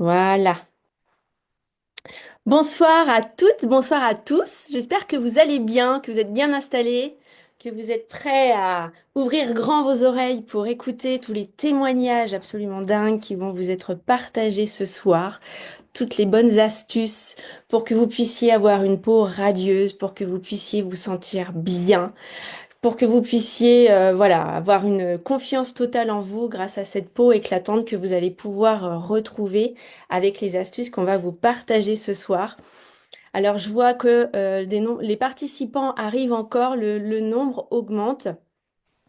Voilà. Bonsoir à toutes, bonsoir à tous. J'espère que vous allez bien, que vous êtes bien installés, que vous êtes prêts à ouvrir grand vos oreilles pour écouter tous les témoignages absolument dingues qui vont vous être partagés ce soir. Toutes les bonnes astuces pour que vous puissiez avoir une peau radieuse, pour que vous puissiez vous sentir bien, pour que vous puissiez voilà, avoir une confiance totale en vous grâce à cette peau éclatante que vous allez pouvoir retrouver avec les astuces qu'on va vous partager ce soir. Alors, je vois que les participants arrivent encore, le nombre augmente.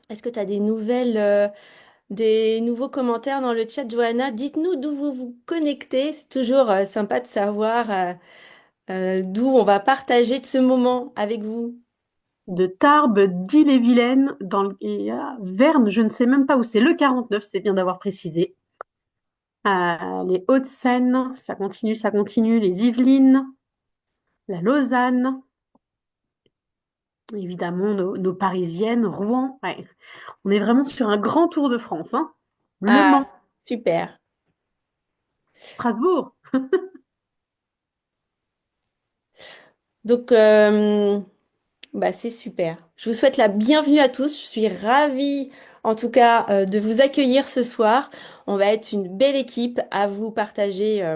Est-ce que tu as des nouvelles, des nouveaux commentaires dans le chat, Johanna? Dites-nous d'où vous vous connectez. C'est toujours sympa de savoir d'où on va partager de ce moment avec vous. De Tarbes, d'Ille-et-Vilaine, et à Verne, je ne sais même pas où c'est, le 49, c'est bien d'avoir précisé. Les Hauts-de-Seine, ça continue, les Yvelines, la Lausanne, évidemment nos Parisiennes, Rouen. Ouais. On est vraiment sur un grand tour de France, hein. Le Ah, Mans, super. Strasbourg. Donc, bah, c'est super. Je vous souhaite la bienvenue à tous. Je suis ravie, en tout cas, de vous accueillir ce soir. On va être une belle équipe à vous partager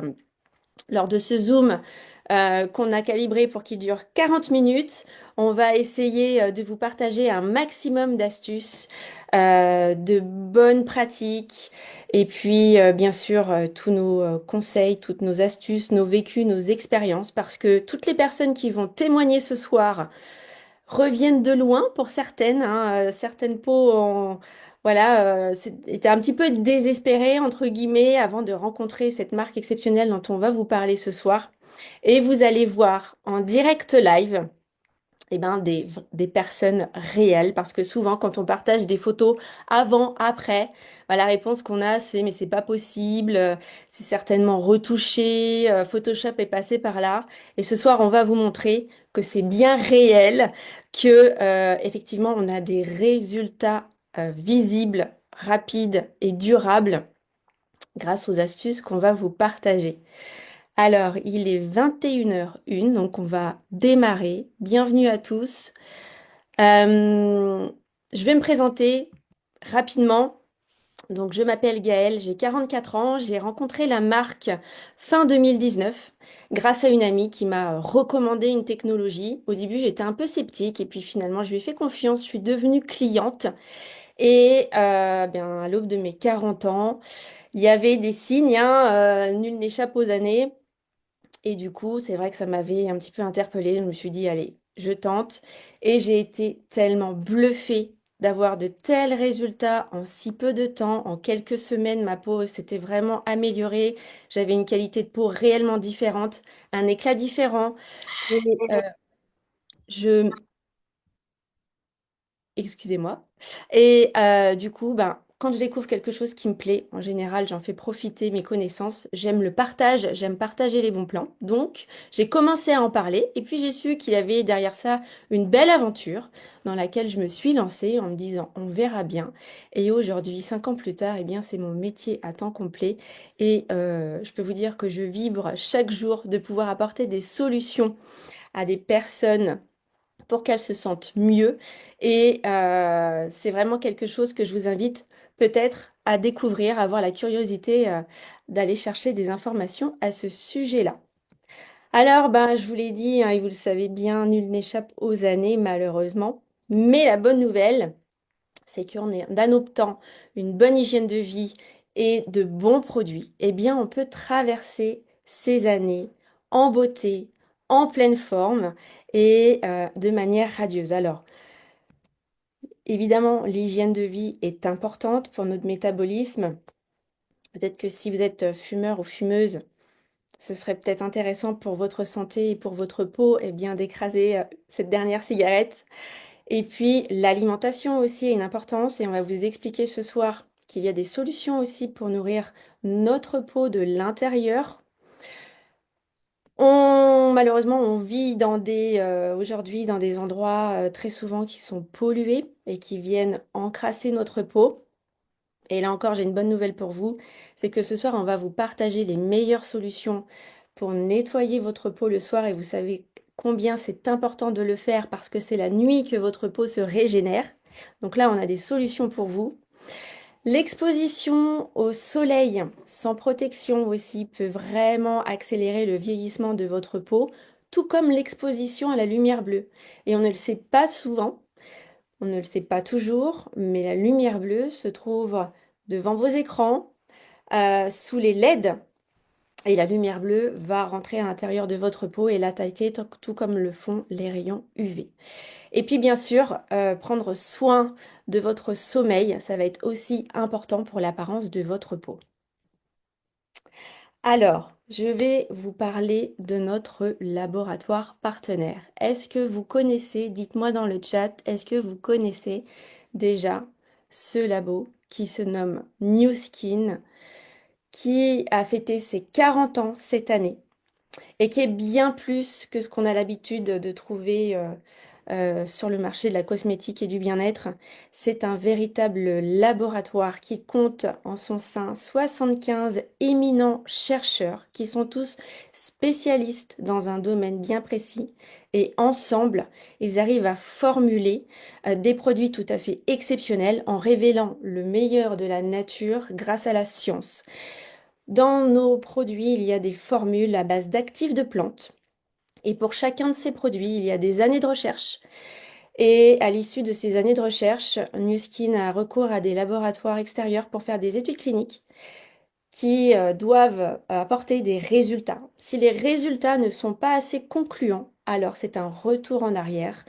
lors de ce Zoom qu'on a calibré pour qu'il dure 40 minutes. On va essayer de vous partager un maximum d'astuces, de bonnes pratiques, et puis bien sûr tous nos conseils, toutes nos astuces, nos vécus, nos expériences, parce que toutes les personnes qui vont témoigner ce soir reviennent de loin pour certaines, hein, certaines peaux voilà, étaient un petit peu désespérées, entre guillemets, avant de rencontrer cette marque exceptionnelle dont on va vous parler ce soir. Et vous allez voir en direct live eh ben, des personnes réelles, parce que souvent, quand on partage des photos avant, après, bah, la réponse qu'on a, c'est mais c'est pas possible, c'est certainement retouché, Photoshop est passé par là. Et ce soir, on va vous montrer que c'est bien réel, que effectivement, on a des résultats visibles, rapides et durables grâce aux astuces qu'on va vous partager. Alors, il est 21h01, donc on va démarrer. Bienvenue à tous. Euh, je vais me présenter rapidement. Donc, je m'appelle Gaëlle, j'ai 44 ans. J'ai rencontré la marque fin 2019 grâce à une amie qui m'a recommandé une technologie. Au début, j'étais un peu sceptique et puis finalement, je lui ai fait confiance. Je suis devenue cliente et bien, à l'aube de mes 40 ans, il y avait des signes, hein, nul n'échappe aux années. Et du coup, c'est vrai que ça m'avait un petit peu interpellée. Je me suis dit, allez, je tente. Et j'ai été tellement bluffée d'avoir de tels résultats en si peu de temps. En quelques semaines, ma peau s'était vraiment améliorée. J'avais une qualité de peau réellement différente, un éclat différent. Et je excusez-moi. Et du coup, ben, quand je découvre quelque chose qui me plaît, en général, j'en fais profiter mes connaissances. J'aime le partage, j'aime partager les bons plans. Donc, j'ai commencé à en parler et puis j'ai su qu'il y avait derrière ça une belle aventure dans laquelle je me suis lancée en me disant on verra bien. Et aujourd'hui, 5 ans plus tard, eh bien, c'est mon métier à temps complet et je peux vous dire que je vibre chaque jour de pouvoir apporter des solutions à des personnes pour qu'elles se sentent mieux. Et c'est vraiment quelque chose que je vous invite peut-être à découvrir, à avoir la curiosité d'aller chercher des informations à ce sujet-là. Alors, ben, je vous l'ai dit, hein, et vous le savez bien, nul n'échappe aux années, malheureusement. Mais la bonne nouvelle, c'est qu'en adoptant une bonne hygiène de vie et de bons produits, eh bien, on peut traverser ces années en beauté, en pleine forme et de manière radieuse. Alors, évidemment, l'hygiène de vie est importante pour notre métabolisme. Peut-être que si vous êtes fumeur ou fumeuse, ce serait peut-être intéressant pour votre santé et pour votre peau, eh bien, d'écraser cette dernière cigarette. Et puis, l'alimentation aussi a une importance et on va vous expliquer ce soir qu'il y a des solutions aussi pour nourrir notre peau de l'intérieur. Malheureusement, on vit aujourd'hui dans des endroits très souvent qui sont pollués et qui viennent encrasser notre peau. Et là encore, j'ai une bonne nouvelle pour vous, c'est que ce soir, on va vous partager les meilleures solutions pour nettoyer votre peau le soir et vous savez combien c'est important de le faire parce que c'est la nuit que votre peau se régénère. Donc là, on a des solutions pour vous. L'exposition au soleil sans protection aussi peut vraiment accélérer le vieillissement de votre peau, tout comme l'exposition à la lumière bleue. Et on ne le sait pas souvent, on ne le sait pas toujours, mais la lumière bleue se trouve devant vos écrans, sous les LED, et la lumière bleue va rentrer à l'intérieur de votre peau et l'attaquer tout comme le font les rayons UV. Et puis bien sûr, prendre soin de votre sommeil, ça va être aussi important pour l'apparence de votre peau. Alors, je vais vous parler de notre laboratoire partenaire. Est-ce que vous connaissez, dites-moi dans le chat, est-ce que vous connaissez déjà ce labo qui se nomme New Skin, qui a fêté ses 40 ans cette année et qui est bien plus que ce qu'on a l'habitude de trouver sur le marché de la cosmétique et du bien-être. C'est un véritable laboratoire qui compte en son sein 75 éminents chercheurs qui sont tous spécialistes dans un domaine bien précis. Et ensemble, ils arrivent à formuler des produits tout à fait exceptionnels en révélant le meilleur de la nature grâce à la science. Dans nos produits, il y a des formules à base d'actifs de plantes. Et pour chacun de ces produits, il y a des années de recherche. Et à l'issue de ces années de recherche, Nu Skin a recours à des laboratoires extérieurs pour faire des études cliniques qui doivent apporter des résultats. Si les résultats ne sont pas assez concluants, alors c'est un retour en arrière,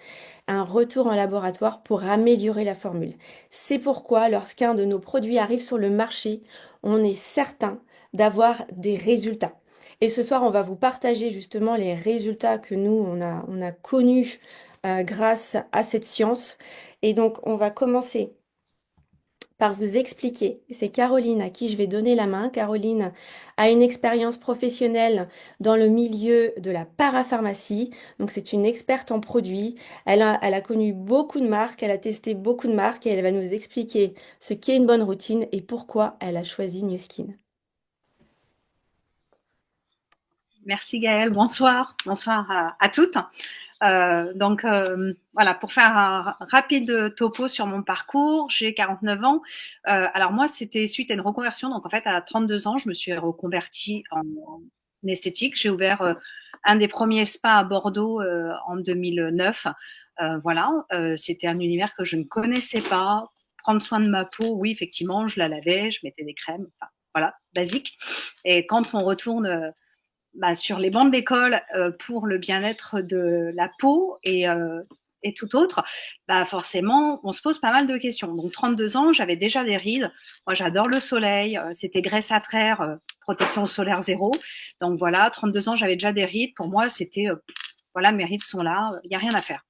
un retour en laboratoire pour améliorer la formule. C'est pourquoi lorsqu'un de nos produits arrive sur le marché, on est certain d'avoir des résultats. Et ce soir, on va vous partager justement les résultats que nous, on a connus grâce à cette science. Et donc, on va commencer par vous expliquer. C'est Caroline à qui je vais donner la main. Caroline a une expérience professionnelle dans le milieu de la parapharmacie. Donc c'est une experte en produits. Elle a connu beaucoup de marques, elle a testé beaucoup de marques et elle va nous expliquer ce qu'est une bonne routine et pourquoi elle a choisi New Skin. Merci Gaëlle, bonsoir, bonsoir à toutes. Voilà, pour faire un rapide topo sur mon parcours, j'ai 49 ans. Alors moi, c'était suite à une reconversion. Donc en fait, à 32 ans, je me suis reconvertie en esthétique. J'ai ouvert un des premiers spas à Bordeaux en 2009. C'était un univers que je ne connaissais pas. Prendre soin de ma peau, oui, effectivement, je la lavais, je mettais des crèmes, enfin, voilà, basique. Et quand on retourne sur les bancs d'école pour le bien-être de la peau et tout autre, forcément, on se pose pas mal de questions. Donc, 32 ans, j'avais déjà des rides. Moi, j'adore le soleil. C'était graisse à traire, protection solaire zéro. Donc, voilà, 32 ans, j'avais déjà des rides. Pour moi, c'était, voilà, mes rides sont là. Il n'y a rien à faire.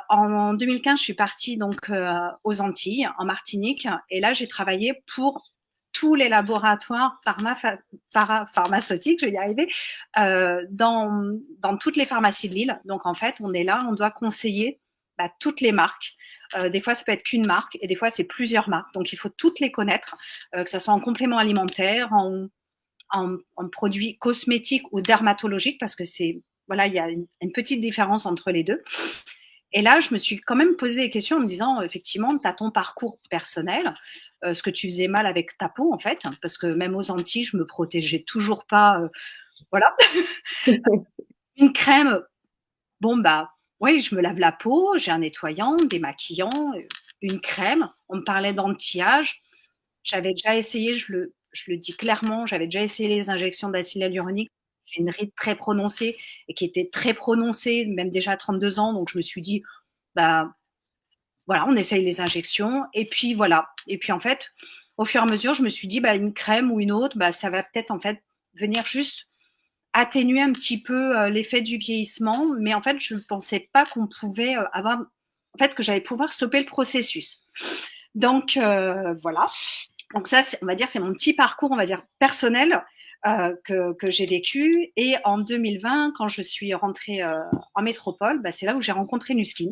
En 2015, je suis partie donc aux Antilles, en Martinique. Et là, j'ai travaillé pour tous les laboratoires parapharmaceutiques, je vais y arriver, dans toutes les pharmacies de l'île. Donc en fait, on est là, on doit conseiller toutes les marques. Des fois, ça peut être qu'une marque et des fois, c'est plusieurs marques. Donc il faut toutes les connaître, que ce soit en complément alimentaire, en produits cosmétiques ou dermatologiques, parce que voilà, il y a une petite différence entre les deux. Et là, je me suis quand même posé des questions en me disant, effectivement, tu as ton parcours personnel, ce que tu faisais mal avec ta peau, en fait, parce que même aux Antilles, je me protégeais toujours pas. Voilà. Une crème, bon, oui, je me lave la peau, j'ai un nettoyant, démaquillant, une crème. On me parlait d'anti-âge. J'avais déjà essayé, je le dis clairement, j'avais déjà essayé les injections d'acide hyaluronique. J'ai une ride très prononcée et qui était très prononcée, même déjà à 32 ans. Donc, je me suis dit, voilà, on essaye les injections. Et puis, voilà. Et puis, en fait, au fur et à mesure, je me suis dit, une crème ou une autre, ça va peut-être, en fait, venir juste atténuer un petit peu l'effet du vieillissement. Mais en fait, je ne pensais pas qu'on pouvait avoir, en fait, que j'allais pouvoir stopper le processus. Donc, voilà. Donc ça, on va dire, c'est mon petit parcours, on va dire, personnel que j'ai vécu. Et en 2020, quand je suis rentrée en métropole, c'est là où j'ai rencontré Nu Skin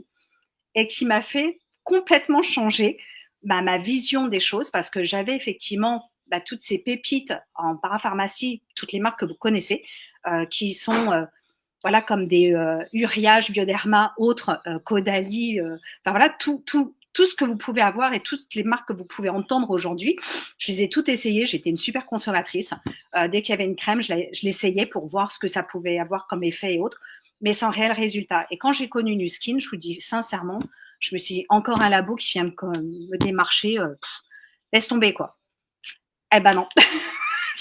et qui m'a fait complètement changer. ma vision des choses parce que j'avais effectivement toutes ces pépites en parapharmacie, toutes les marques que vous connaissez, qui sont voilà comme des Uriage, Bioderma, autres, Caudalie, enfin voilà tout ce que vous pouvez avoir et toutes les marques que vous pouvez entendre aujourd'hui. Je les ai toutes essayées. J'étais une super consommatrice. Dès qu'il y avait une crème, je l'essayais pour voir ce que ça pouvait avoir comme effet et autres, mais sans réel résultat. Et quand j'ai connu Nu Skin, je vous dis sincèrement, je me suis dit, encore un labo qui vient me démarcher, laisse tomber quoi. Eh ben non,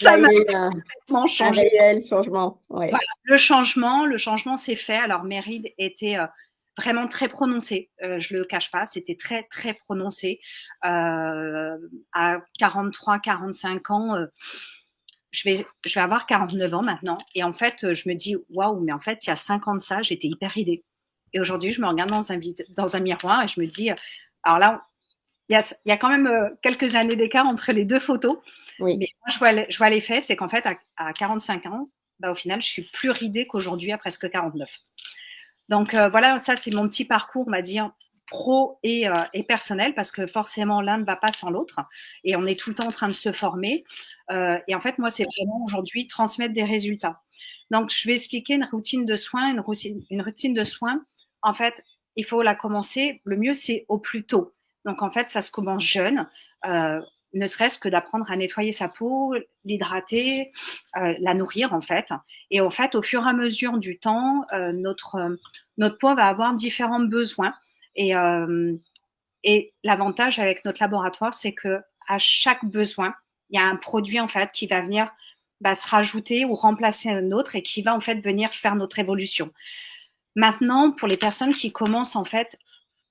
Là, ça il m'a y a eu complètement un changé. réel changement. Ouais. Voilà, le changement s'est fait. Alors mes rides étaient vraiment très prononcées. Je le cache pas, c'était très très prononcé. À 43, 45 ans, je vais avoir 49 ans maintenant. Et en fait, je me dis waouh, mais en fait, il y a 5 ans de ça, j'étais hyper ridée. Et aujourd'hui, je me regarde dans un miroir et je me dis, alors là, il y a quand même quelques années d'écart entre les deux photos. Oui. Mais moi, je vois l'effet, c'est qu'en fait, à 45 ans, au final, je suis plus ridée qu'aujourd'hui à presque 49. Donc voilà, ça c'est mon petit parcours, on va dire, pro et personnel, parce que forcément l'un ne va pas sans l'autre, et on est tout le temps en train de se former. Et en fait, moi, c'est vraiment aujourd'hui transmettre des résultats. Donc, je vais expliquer une routine de soins, une routine de soins. En fait, il faut la commencer. Le mieux, c'est au plus tôt. Donc, en fait, ça se commence jeune. Euh, ne serait-ce que d'apprendre à nettoyer sa peau, l'hydrater, la nourrir en fait. Et en fait, au fur et à mesure du temps, notre peau va avoir différents besoins. Et, euh, et l'avantage avec notre laboratoire, c'est que à chaque besoin, il y a un produit en fait qui va venir se rajouter ou remplacer un autre et qui va en fait venir faire notre évolution. Maintenant, pour les personnes qui commencent en fait,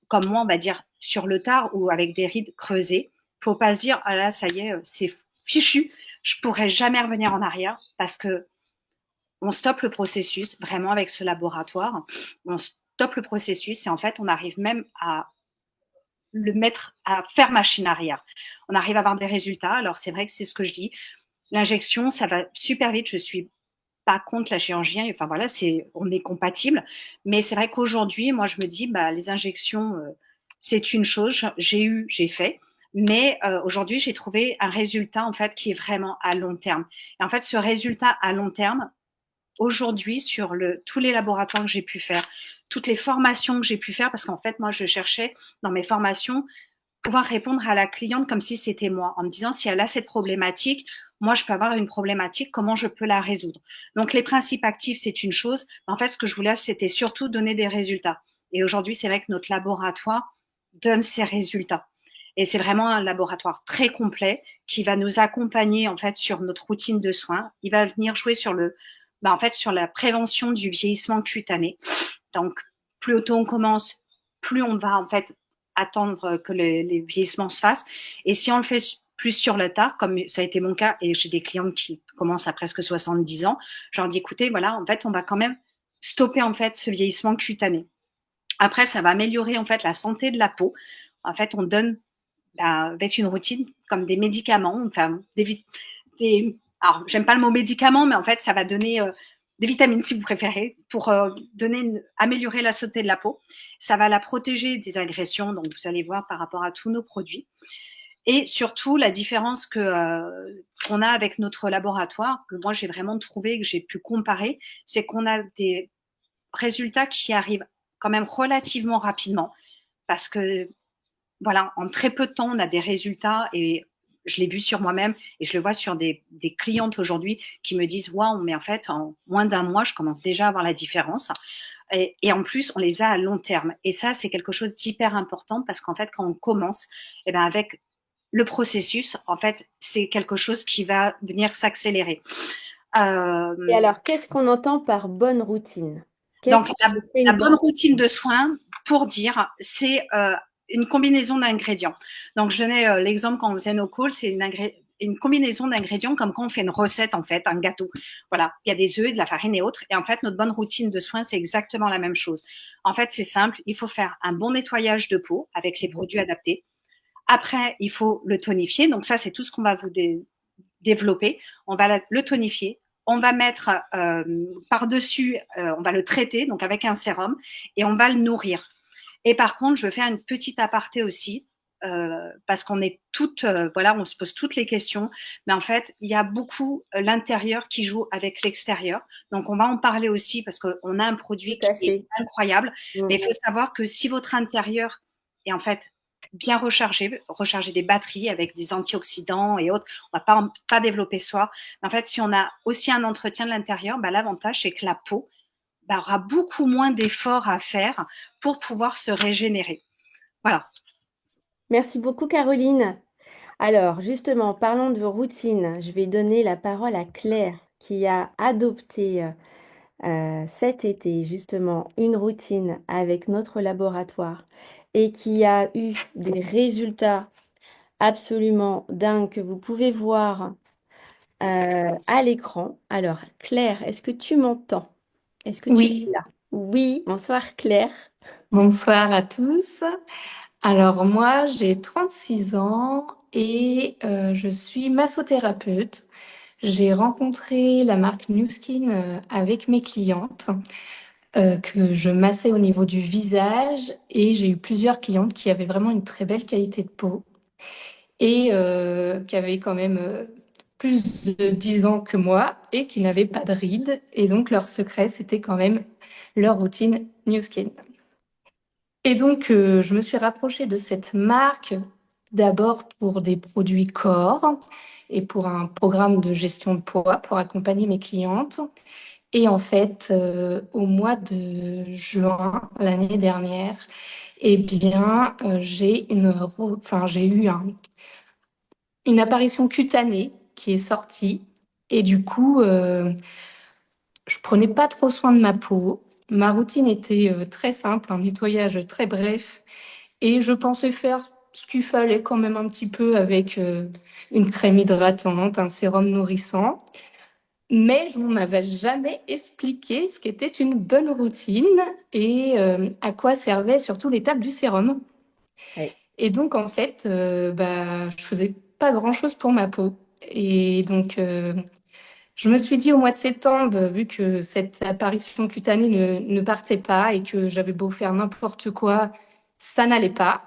comme moi, on va dire sur le tard ou avec des rides creusées, faut pas se dire ah là ça y est, c'est fichu, je pourrais jamais revenir en arrière parce que on stoppe le processus vraiment avec ce laboratoire. On stoppe le processus et en fait, on arrive même à le mettre à faire machine arrière. On arrive à avoir des résultats. Alors, c'est vrai que c'est ce que je dis. L'injection, ça va super vite. Je suis pas contre la chirurgie. Enfin, voilà, on est compatible. Mais c'est vrai qu'aujourd'hui, moi, je me dis, les injections, c'est une chose. J'ai fait. Mais aujourd'hui, j'ai trouvé un résultat, en fait, qui est vraiment à long terme. Et en fait, ce résultat à long terme, aujourd'hui sur tous les laboratoires que j'ai pu faire, toutes les formations que j'ai pu faire, parce qu'en fait, moi, je cherchais dans mes formations pouvoir répondre à la cliente comme si c'était moi, en me disant si elle a cette problématique, moi, je peux avoir une problématique, comment je peux la résoudre. Donc, les principes actifs, c'est une chose. En fait, ce que je voulais, c'était surtout donner des résultats. Et aujourd'hui, c'est vrai que notre laboratoire donne ces résultats. Et c'est vraiment un laboratoire très complet qui va nous accompagner en fait sur notre routine de soins. Il va venir jouer sur en fait sur la prévention du vieillissement cutané. Donc plus tôt on commence, plus on va en fait attendre que les vieillissements se fassent. Et si on le fait plus sur le tard, comme ça a été mon cas, et j'ai des clientes qui commencent à presque 70 ans, je leur dis écoutez, voilà, en fait, on va quand même stopper en fait ce vieillissement cutané. Après, ça va améliorer en fait la santé de la peau. En fait, on donne avec une routine comme des médicaments, enfin alors j'aime pas le mot médicament, mais en fait ça va donner des vitamines si vous préférez pour améliorer la santé de la peau. Ça va la protéger des agressions, donc vous allez voir par rapport à tous nos produits. Et surtout la différence qu'on a avec notre laboratoire, que moi j'ai vraiment trouvé, que j'ai pu comparer, c'est qu'on a des résultats qui arrivent quand même relativement rapidement parce que voilà, en très peu de temps, on a des résultats et je l'ai vu sur moi-même et je le vois sur des clientes aujourd'hui qui me disent waouh, mais en fait, en moins d'un mois, je commence déjà à voir la différence. Et en plus, on les a à long terme. Et ça, c'est quelque chose d'hyper important parce qu'en fait, quand on commence, avec le processus, en fait, c'est quelque chose qui va venir s'accélérer. Et Euh, alors, qu'est-ce qu'on entend par bonne routine? donc, Qu'est-ce qui fait la une bonne bonne routine routine? de soins, pour dire, c'est une combinaison d'ingrédients. Donc, je donnais l'exemple quand on faisait nos calls, c'est une combinaison d'ingrédients comme quand on fait une recette, en fait, un gâteau. Voilà, il y a des œufs, de la farine et autres. Et en fait, notre bonne routine de soins, c'est exactement la même chose. En fait, c'est simple, il faut faire un bon nettoyage de peau avec les produits adaptés. Après, il faut le tonifier. Donc, ça, c'est tout ce qu'on va vous développer. On va le tonifier. On va mettre par-dessus, on va le traiter, donc avec un sérum, et on va le nourrir. Et par contre, je vais faire une petite aparté aussi. parce qu'on est toutes, voilà, on se pose toutes les questions. Mais en fait, il y a beaucoup l'intérieur qui joue avec l'extérieur. Donc, on va en parler aussi parce qu'on a un Tout produit à qui est fait. incroyable. Mm. Mais il faut savoir que si votre intérieur est en fait bien recharger des batteries avec des antioxydants et autres, on va pas développer soi. Mais en fait, si on a aussi un entretien de l'intérieur, bah, l'avantage, c'est que la peau bah, aura beaucoup moins d'efforts à faire pour pouvoir se régénérer. Voilà. Merci beaucoup, Caroline. Alors, justement, parlons de vos routines. Je vais donner la parole à Claire, qui a adopté cet été, justement, une routine avec notre laboratoire et qui a eu des résultats absolument dingues que vous pouvez voir à l'écran. Alors, Claire, est-ce que tu m'entends? Est-ce que tu es Oui, là? Oui, bonsoir Claire. bonsoir à tous. Alors moi, j'ai 36 ans et je suis massothérapeute. J'ai rencontré la marque Nu Skin avec mes clientes que je massais au niveau du visage et j'ai eu plusieurs clientes qui avaient vraiment une très belle qualité de peau et qui avaient quand même plus de 10 ans que moi et qui n'avaient pas de rides. Et donc leur secret, c'était quand même leur routine Nu Skin. Et donc, je me suis rapprochée de cette marque d'abord pour des produits corps et pour un programme de gestion de poids pour accompagner mes clientes. Et en fait, au mois de juin l'année dernière, eh bien, j'ai eu une apparition cutanée qui est sortie. Et du coup, je prenais pas trop soin de ma peau. Ma routine était très simple, un nettoyage très bref. Et je pensais faire ce qu'il fallait quand même un petit peu avec une crème hydratante, un sérum nourrissant. Mais je ne m'avais jamais expliqué ce qu'était une bonne routine et à quoi servait surtout l'étape du sérum. Oui. Et donc, en fait, je faisais pas grand-chose pour ma peau. Et donc, je me suis dit au mois de septembre, vu que cette apparition cutanée ne partait pas et que j'avais beau faire n'importe quoi, ça n'allait pas.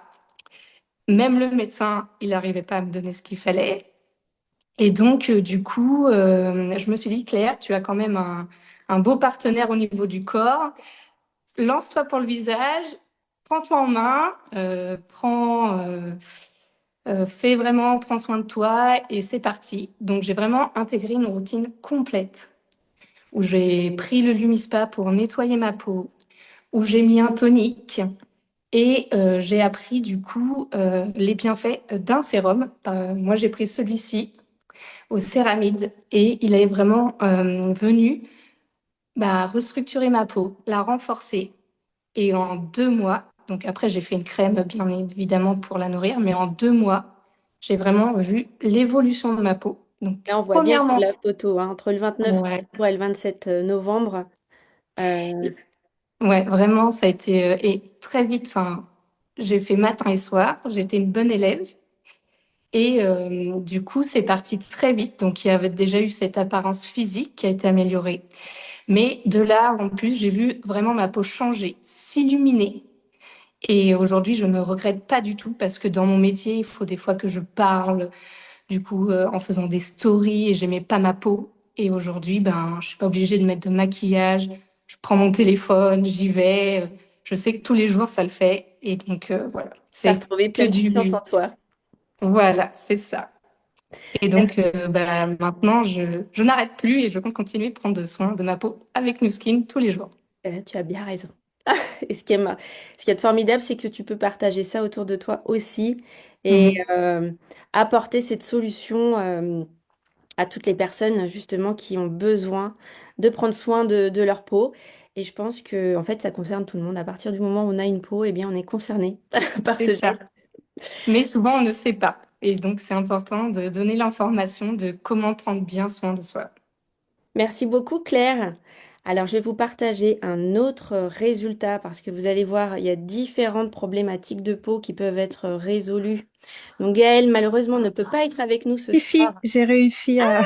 Même le médecin, il n'arrivait pas à me donner ce qu'il fallait. Et donc, du coup, je me suis dit, Claire, tu as quand même un beau partenaire au niveau du corps. Lance-toi pour le visage, prends-toi en main, prends soin de toi et c'est parti. Donc, j'ai vraiment intégré une routine complète où j'ai pris le Lumispa pour nettoyer ma peau, où j'ai mis un tonique, et j'ai appris du coup les bienfaits d'un sérum. Moi, j'ai pris celui-ci au céramide et il est vraiment venu restructurer ma peau, la renforcer. Et en 2 mois, donc après j'ai fait une crème bien évidemment pour la nourrir, mais en 2 mois, j'ai vraiment vu l'évolution de ma peau. Donc Là, on voit bien sur premièrement, la photo, hein, entre le 29 ouais, octobre et le 27 novembre. euh, ouais, vraiment ça a été et très vite. Enfin, j'ai fait matin et soir. J'étais une bonne élève. Et du coup, c'est parti très vite. Donc, il y avait déjà eu cette apparence physique qui a été améliorée. Mais de là, en plus, j'ai vu vraiment ma peau changer, s'illuminer. Et aujourd'hui, je ne regrette pas du tout parce que dans mon métier, il faut des fois que je parle, du coup, en faisant des stories et j'aimais pas ma peau. Et aujourd'hui, je suis pas obligée de mettre de maquillage. Je prends mon téléphone, j'y vais. Je sais que tous les jours, ça le fait. Et donc, voilà, T'as c'est retrouvé que pleine confiance en toi. voilà, c'est ça. Et donc, maintenant, je n'arrête plus et je compte continuer de prendre soin de ma peau avec Nu Skin tous les jours. Tu as bien raison. Et ce qui est formidable, c'est que tu peux partager ça autour de toi aussi et Mhm. apporter cette solution à toutes les personnes justement qui ont besoin de prendre soin de leur peau. Et je pense que en fait, ça concerne tout le monde. À partir du moment où on a une peau, eh bien, on est concerné par C'est ce ça. geste. Mais souvent, on ne sait pas. Et donc, c'est important de donner l'information de comment prendre bien soin de soi. Merci beaucoup, Claire. Alors, je vais vous partager un autre résultat parce que vous allez voir, il y a différentes problématiques de peau qui peuvent être résolues. Donc, Gaëlle, malheureusement, ne peut pas être avec nous ce soir. J'ai réussi Ah,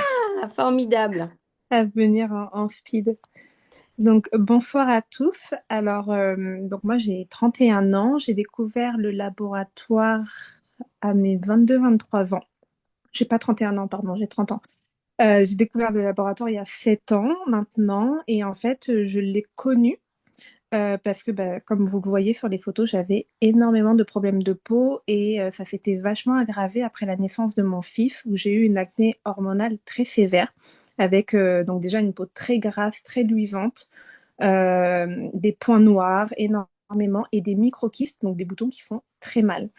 formidable. à venir en speed. Donc, bonsoir à tous. Alors, donc moi, j'ai 31 ans. J'ai découvert le laboratoire à mes 22-23 ans. J'ai pas 31 ans, pardon, j'ai 30 ans. J'ai découvert le laboratoire il y a 7 ans maintenant et en fait, je l'ai connu parce que, bah, comme vous le voyez sur les photos, j'avais énormément de problèmes de peau et ça s'était vachement aggravé après la naissance de mon fils où j'ai eu une acné hormonale très sévère avec donc déjà une peau très grasse, très luisante, des points noirs énormément et des micro-kystes, donc des boutons qui font très mal.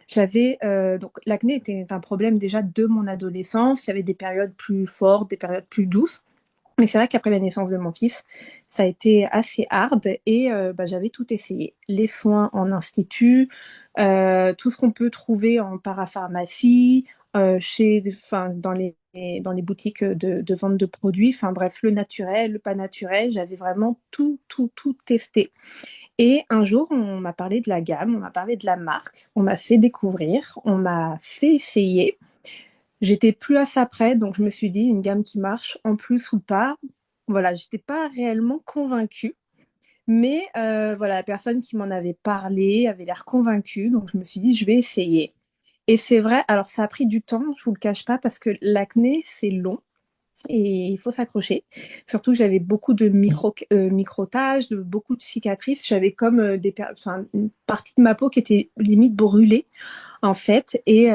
J'avais donc l'acné était un problème déjà de mon adolescence. Il y avait des périodes plus fortes, des périodes plus douces. Mais c'est vrai qu'après la naissance de mon fils, ça a été assez hard et bah, j'avais tout essayé. Les soins en institut, tout ce qu'on peut trouver en parapharmacie, enfin, dans les boutiques de vente de produits, enfin bref, le naturel, le pas naturel, j'avais vraiment tout testé. Et un jour, on m'a parlé de la gamme, on m'a parlé de la marque, on m'a fait découvrir, on m'a fait essayer. J'étais plus à ça près, donc je me suis dit une gamme qui marche en plus ou pas. Voilà, j'étais pas réellement convaincue, mais voilà, la personne qui m'en avait parlé avait l'air convaincue, donc je me suis dit je vais essayer. Et c'est vrai, alors ça a pris du temps, je vous le cache pas, parce que l'acné c'est long et il faut s'accrocher. Surtout, j'avais beaucoup de microtages, beaucoup de cicatrices. J'avais comme enfin, une partie de ma peau qui était limite brûlée, en fait. Et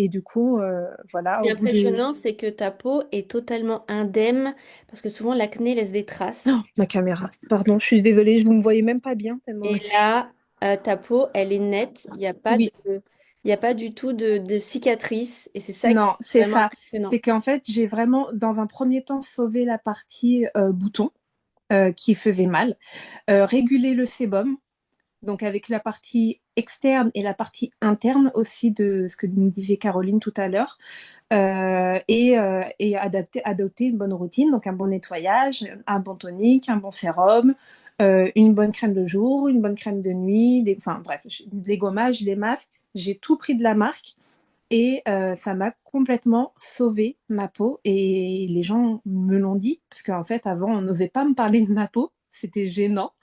du coup, Ce voilà, qui au est bout de... impressionnant, c'est que ta peau est totalement indemne, parce que souvent l'acné laisse des Oh, traces. ma caméra. Pardon, je suis désolée, je ne me voyais même pas bien tellement. Et là, ta peau, elle est nette, Oui, il y a pas du tout de cicatrices, et c'est ça qui non, est c'est vraiment ça. impressionnant. C'est qu'en fait, j'ai vraiment, dans un premier temps, sauvé la partie bouton qui faisait mal, régulé le sébum, donc avec la partie externe et la partie interne aussi de ce que nous disait Caroline tout à l'heure, et adopter une bonne routine, donc un bon nettoyage, un bon tonique, un bon sérum, une bonne crème de jour, une bonne crème de nuit, enfin bref, les gommages, les masques, j'ai tout pris de la marque et ça m'a complètement sauvé ma peau et les gens me l'ont dit parce qu'en fait avant on n'osait pas me parler de ma peau, c'était gênant.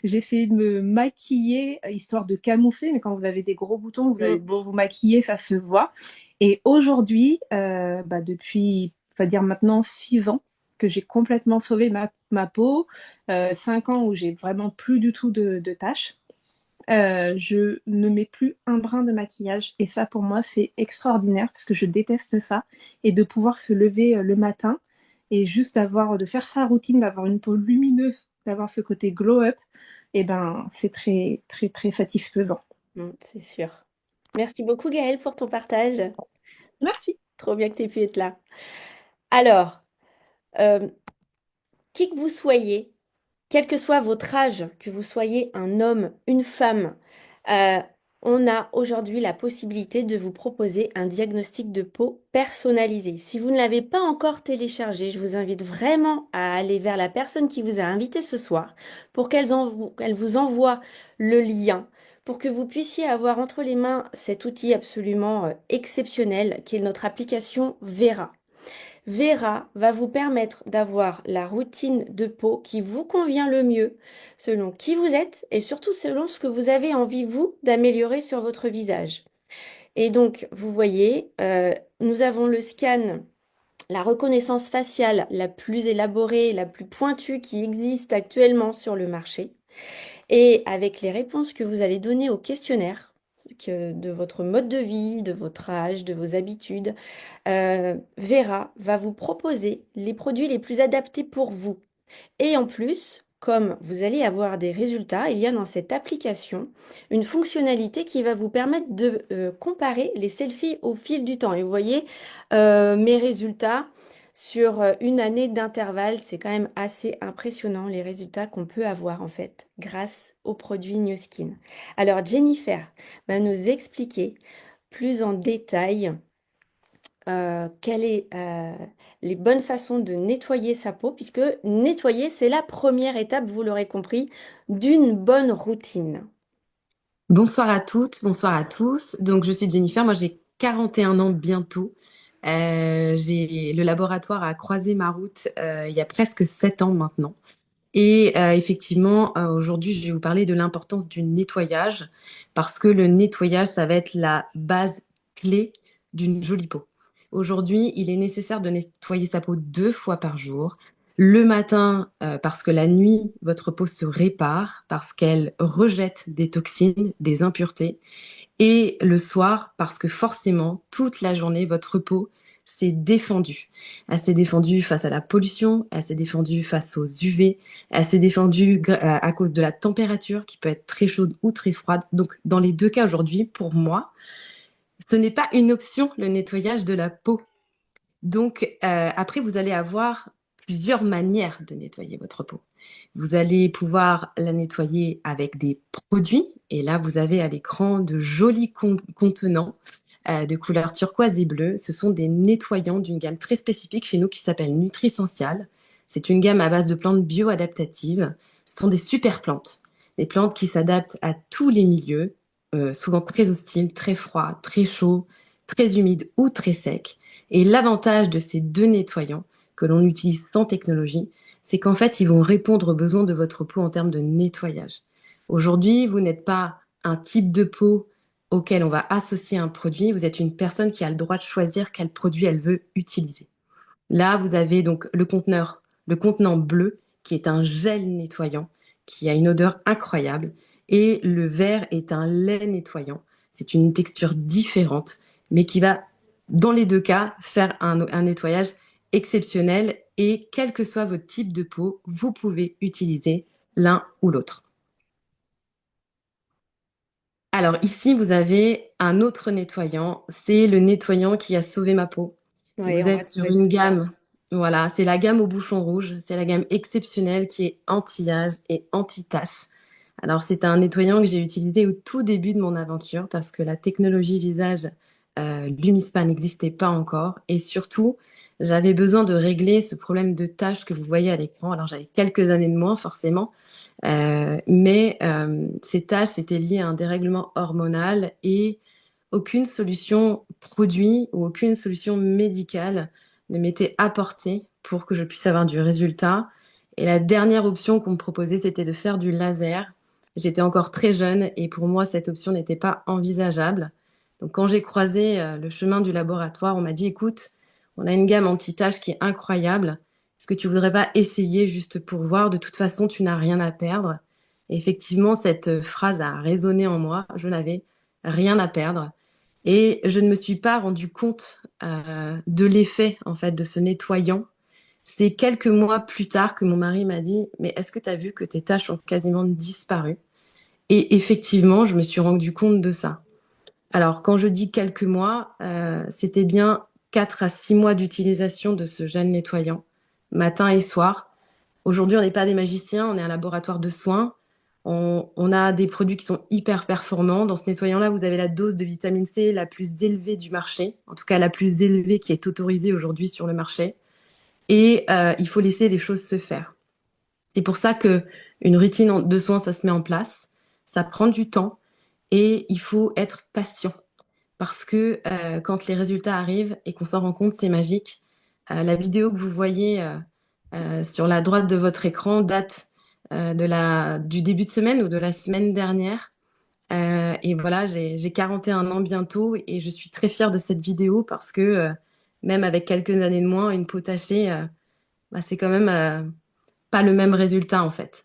J'ai essayé de me maquiller histoire de camoufler, mais quand vous avez des gros boutons, vous avez Mm. beau vous maquiller, ça se voit. Et aujourd'hui, bah, depuis, on va dire maintenant 6 ans, que j'ai complètement sauvé ma peau, 5 ans où j'ai vraiment plus du tout de taches. Je ne mets plus un brin de maquillage et ça pour moi c'est extraordinaire parce que je déteste ça et de pouvoir se lever le matin et juste de faire sa routine, d'avoir une peau lumineuse, d'avoir ce côté glow up, et ben c'est très très très satisfaisant. C'est sûr. Merci beaucoup, Gaëlle, pour ton partage. Merci. Trop bien que tu aies pu être là. Alors, euh, qui que vous soyez, quel que soit votre âge, que vous soyez un homme, une femme, euh, on a aujourd'hui la possibilité de vous proposer un diagnostic de peau personnalisé. Si vous ne l'avez pas encore téléchargé, je vous invite vraiment à aller vers la personne qui vous a invité ce soir pour qu'elle vous envoie le lien, pour que vous puissiez avoir entre les mains cet outil absolument exceptionnel qui est notre application Vera. Vera va vous permettre d'avoir la routine de peau qui vous convient le mieux, selon qui vous êtes et surtout selon ce que vous avez envie, vous, d'améliorer sur votre visage. Et donc, vous voyez, nous avons le scan, la reconnaissance faciale la plus élaborée, la plus pointue qui existe actuellement sur le marché. Et avec les réponses que vous allez donner au questionnaire, de votre mode de vie, de votre âge, de vos habitudes, Vera va vous proposer les produits les plus adaptés pour vous. Et en plus, comme vous allez avoir des résultats, il y a dans cette application une fonctionnalité qui va vous permettre de comparer les selfies au fil du temps. Et vous voyez, mes résultats sur une année d'intervalle, c'est quand même assez impressionnant les résultats qu'on peut avoir en fait grâce aux produits New Skin. Alors Jennifer va nous expliquer plus en détail quelles est les bonnes façons de nettoyer sa peau, puisque nettoyer, c'est la première étape, vous l'aurez compris, d'une bonne routine. Bonsoir à toutes, bonsoir à tous. Donc, je suis Jennifer, moi j'ai 41 ans bientôt. Le laboratoire a croisé ma route il y a presque 7 ans maintenant. Et effectivement, aujourd'hui, je vais vous parler de l'importance du nettoyage parce que le nettoyage, ça va être la base clé d'une jolie peau. Aujourd'hui, il est nécessaire de nettoyer sa peau 2 fois par jour. Le matin, parce que la nuit, votre peau se répare, parce qu'elle rejette des toxines, des impuretés. Et le soir, parce que forcément, toute la journée, votre peau s'est défendue. Elle s'est défendue face à la pollution, elle s'est défendue face aux UV, elle s'est défendue à cause de la température qui peut être très chaude ou très froide. Donc, dans les deux cas aujourd'hui, pour moi, ce n'est pas une option, le nettoyage de la peau. Donc, après, vous allez avoir plusieurs manières de nettoyer votre peau. Vous allez pouvoir la nettoyer avec des produits. Et là, vous avez à l'écran de jolis contenants de couleur turquoise et bleue. Ce sont des nettoyants d'une gamme très spécifique chez nous qui s'appelle Nutrisential. C'est une gamme à base de plantes bio-adaptatives. Ce sont des super plantes. Des plantes qui s'adaptent à tous les milieux, souvent très hostiles, très froids, très chauds, très humides ou très secs. Et l'avantage de ces deux nettoyants que l'on utilise sans technologie, c'est qu'en fait, ils vont répondre aux besoins de votre peau en termes de nettoyage. Aujourd'hui, vous n'êtes pas un type de peau auquel on va associer un produit, vous êtes une personne qui a le droit de choisir quel produit elle veut utiliser. Là, vous avez donc le contenant bleu, qui est un gel nettoyant, qui a une odeur incroyable, et le vert est un lait nettoyant. C'est une texture différente, mais qui va, dans les deux cas, faire un nettoyage exceptionnel, et quel que soit votre type de peau, vous pouvez utiliser l'un ou l'autre. Alors ici, vous avez un autre nettoyant, c'est le nettoyant qui a sauvé ma peau. Oui, Vous on va êtes sur trouver une celui-là. gamme, voilà, c'est la gamme au bouchon rouge, c'est la gamme exceptionnelle qui est anti-âge et anti-tache. Alors c'est un nettoyant que j'ai utilisé au tout début de mon aventure parce que la technologie visage Lumispa n'existait pas encore et surtout j'avais besoin de régler ce problème de taches que vous voyez à l'écran. Alors j'avais quelques années de moins forcément, mais ces taches étaient liées à un dérèglement hormonal et aucune solution produit ou aucune solution médicale ne m'était apportée pour que je puisse avoir du résultat. Et la dernière option qu'on me proposait, c'était de faire du laser. J'étais encore très jeune et pour moi, cette option n'était pas envisageable. Donc quand j'ai croisé le chemin du laboratoire, on m'a dit, écoute, on a une gamme anti-taches qui est incroyable. Est-ce que tu voudrais pas essayer juste pour voir? De toute façon, tu n'as rien à perdre. Et effectivement, cette phrase a résonné en moi. Je n'avais rien à perdre. Et je ne me suis pas rendu compte de l'effet en fait de ce nettoyant. C'est quelques mois plus tard que mon mari m'a dit, mais est-ce que tu as vu que tes taches ont quasiment disparu? Et effectivement, je me suis rendu compte de ça. Alors, quand je dis quelques mois, c'était bien 4 à 6 mois d'utilisation de ce gel nettoyant, matin et soir. Aujourd'hui, on n'est pas des magiciens, on est un laboratoire de soins. On a des produits qui sont hyper performants. Dans ce nettoyant-là, vous avez la dose de vitamine C la plus élevée du marché, en tout cas la plus élevée qui est autorisée aujourd'hui sur le marché. Et il faut laisser les choses se faire. C'est pour ça que une routine de soins, ça se met en place. Ça prend du temps et il faut être patient. Parce que quand les résultats arrivent et qu'on s'en rend compte, c'est magique. La vidéo que vous voyez sur la droite de votre écran date du début de semaine ou de la semaine dernière. Et voilà, j'ai 41 ans bientôt et je suis très fière de cette vidéo parce que même avec quelques années de moins, une peau tachée, bah, c'est quand même pas le même résultat en fait.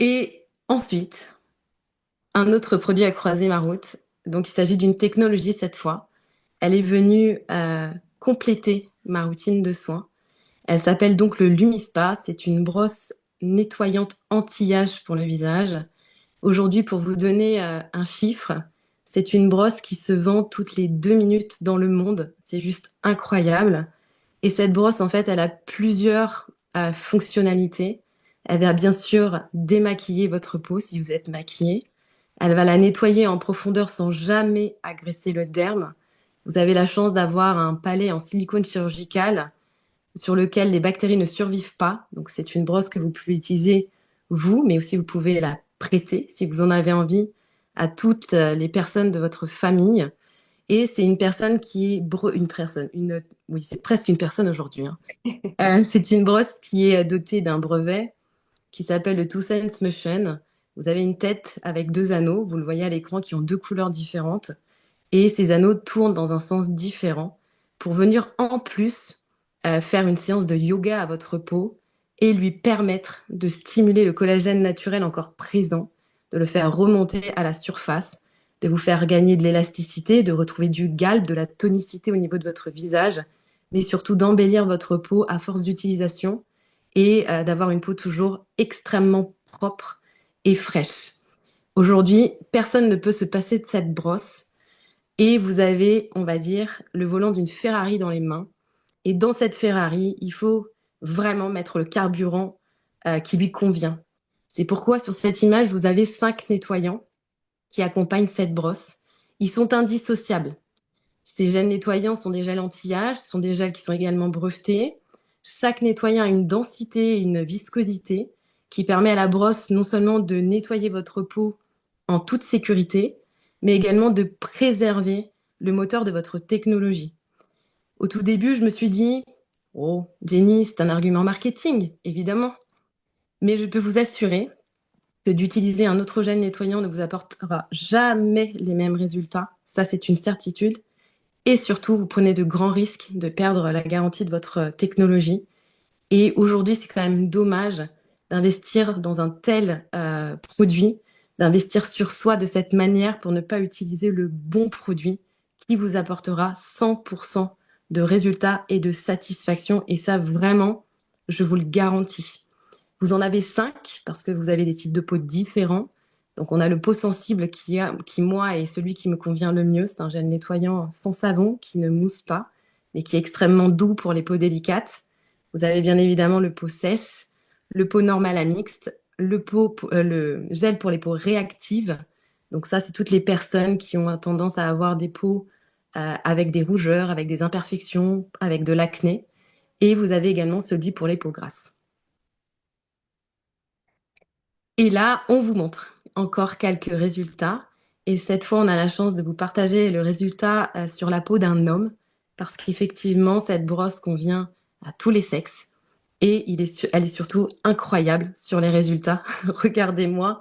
Et ensuite, un autre produit a croisé ma route. Donc il s'agit d'une technologie cette fois. Elle est venue compléter ma routine de soins. Elle s'appelle donc le Lumispa. C'est une brosse nettoyante anti-âge pour le visage. Aujourd'hui, pour vous donner un chiffre, c'est une brosse qui se vend toutes les 2 minutes dans le monde. C'est juste incroyable. Et cette brosse, en fait, elle a plusieurs fonctionnalités. Elle va bien sûr démaquiller votre peau si vous êtes maquillé. Elle va la nettoyer en profondeur sans jamais agresser le derme. Vous avez la chance d'avoir un palais en silicone chirurgical sur lequel les bactéries ne survivent pas. Donc c'est une brosse que vous pouvez utiliser vous, mais aussi vous pouvez la prêter si vous en avez envie à toutes les personnes de votre famille. Et c'est une personne qui est oui, c'est presque une personne aujourd'hui, hein. C'est une brosse qui est dotée d'un brevet qui s'appelle le Two Sense Motion. Vous avez une tête avec deux anneaux, vous le voyez à l'écran, qui ont deux couleurs différentes. Et ces anneaux tournent dans un sens différent pour venir en plus faire une séance de yoga à votre peau et lui permettre de stimuler le collagène naturel encore présent, de le faire remonter à la surface, de vous faire gagner de l'élasticité, de retrouver du galbe, de la tonicité au niveau de votre visage, mais surtout d'embellir votre peau à force d'utilisation et d'avoir une peau toujours extrêmement propre et fraîche. Aujourd'hui, personne ne peut se passer de cette brosse et vous avez, on va dire, le volant d'une Ferrari dans les mains. Et dans cette Ferrari, il faut vraiment mettre le carburant qui lui convient. C'est pourquoi sur cette image, vous avez 5 nettoyants qui accompagnent cette brosse. Ils sont indissociables. Ces gels nettoyants sont des gels anti-âge, ce sont des gels qui sont également brevetés. Chaque nettoyant a une densité et une viscosité qui permet à la brosse non seulement de nettoyer votre peau en toute sécurité, mais également de préserver le moteur de votre technologie. Au tout début, je me suis dit, oh, Jenny, c'est un argument marketing, évidemment. Mais je peux vous assurer que d'utiliser un autre gel nettoyant ne vous apportera jamais les mêmes résultats. Ça, c'est une certitude. Et surtout, vous prenez de grands risques de perdre la garantie de votre technologie. Et aujourd'hui, c'est quand même dommage d'investir dans un tel produit, d'investir sur soi de cette manière pour ne pas utiliser le bon produit qui vous apportera 100% de résultats et de satisfaction. Et ça, vraiment, je vous le garantis. Vous en avez 5 parce que vous avez des types de peau différents. Donc, on a le pot sensible qui, moi, est celui qui me convient le mieux. C'est un gel nettoyant sans savon qui ne mousse pas, mais qui est extrêmement doux pour les peaux délicates. Vous avez bien évidemment le pot sèche, le pot normal à mixte, le gel pour les peaux réactives. Donc ça, c'est toutes les personnes qui ont tendance à avoir des peaux avec des rougeurs, avec des imperfections, avec de l'acné. Et vous avez également celui pour les peaux grasses. Et là, on vous montre encore quelques résultats. Et cette fois, on a la chance de vous partager le résultat sur la peau d'un homme, parce qu'effectivement, cette brosse convient à tous les sexes. Et elle est surtout incroyable sur les résultats. Regardez-moi,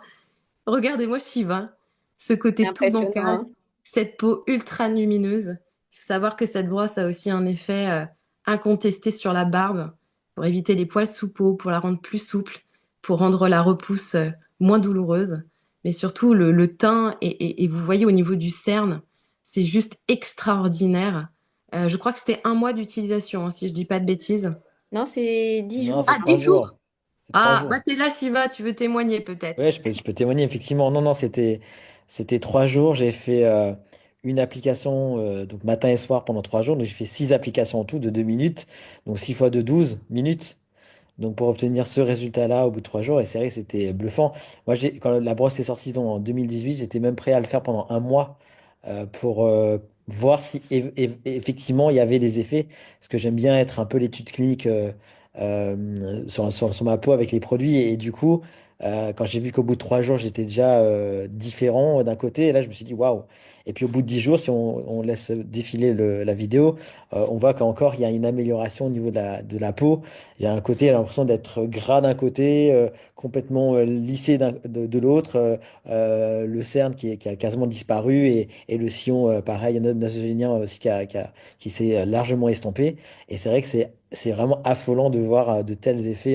regardez-moi Shiva, ce C'est côté tout impressionnant, bancal, hein. cette peau ultra lumineuse. Il faut savoir que cette brosse a aussi un effet incontesté sur la barbe, pour éviter les poils sous peau, pour la rendre plus souple, pour rendre la repousse moins douloureuse. Mais surtout, le teint, et vous voyez au niveau du cerne, c'est juste extraordinaire. Je crois que c'était 1 mois d'utilisation, hein, si je dis pas de bêtises. Non, c'est 10 Non, jours. c'est Ah, trois 10 jours. jours? C'est trois Ah, jours. bah t'es là, Shiva, tu veux témoigner peut-être. Ouais, je peux témoigner, effectivement. Non, non, c'était 3 jours. J'ai fait une application donc matin et soir pendant 3 jours. Donc j'ai fait 6 applications en tout de 2 minutes. Donc 6 fois de 12 minutes. Donc pour obtenir ce résultat-là au bout de 3 jours, et c'est vrai que c'était bluffant. Moi, quand la brosse est sortie en 2018, j'étais même prêt à le faire pendant un mois pour voir si effectivement il y avait des effets. Parce que j'aime bien être un peu l'étude clinique sur ma peau avec les produits. Et du coup, quand j'ai vu qu'au bout de 3 jours, j'étais déjà différent d'un côté, et là, je me suis dit waouh. Et puis au bout de 10 jours, si on laisse défiler la vidéo, on voit qu'encore il y a une amélioration au niveau de la peau. Il y a un côté, elle a l'impression d'être gras d'un côté, complètement lissé de l'autre, le cerne qui a quasiment disparu et le sillon, pareil, nasogénien aussi qui s'est largement estompé. Et c'est vrai que c'est vraiment affolant de voir de tels effets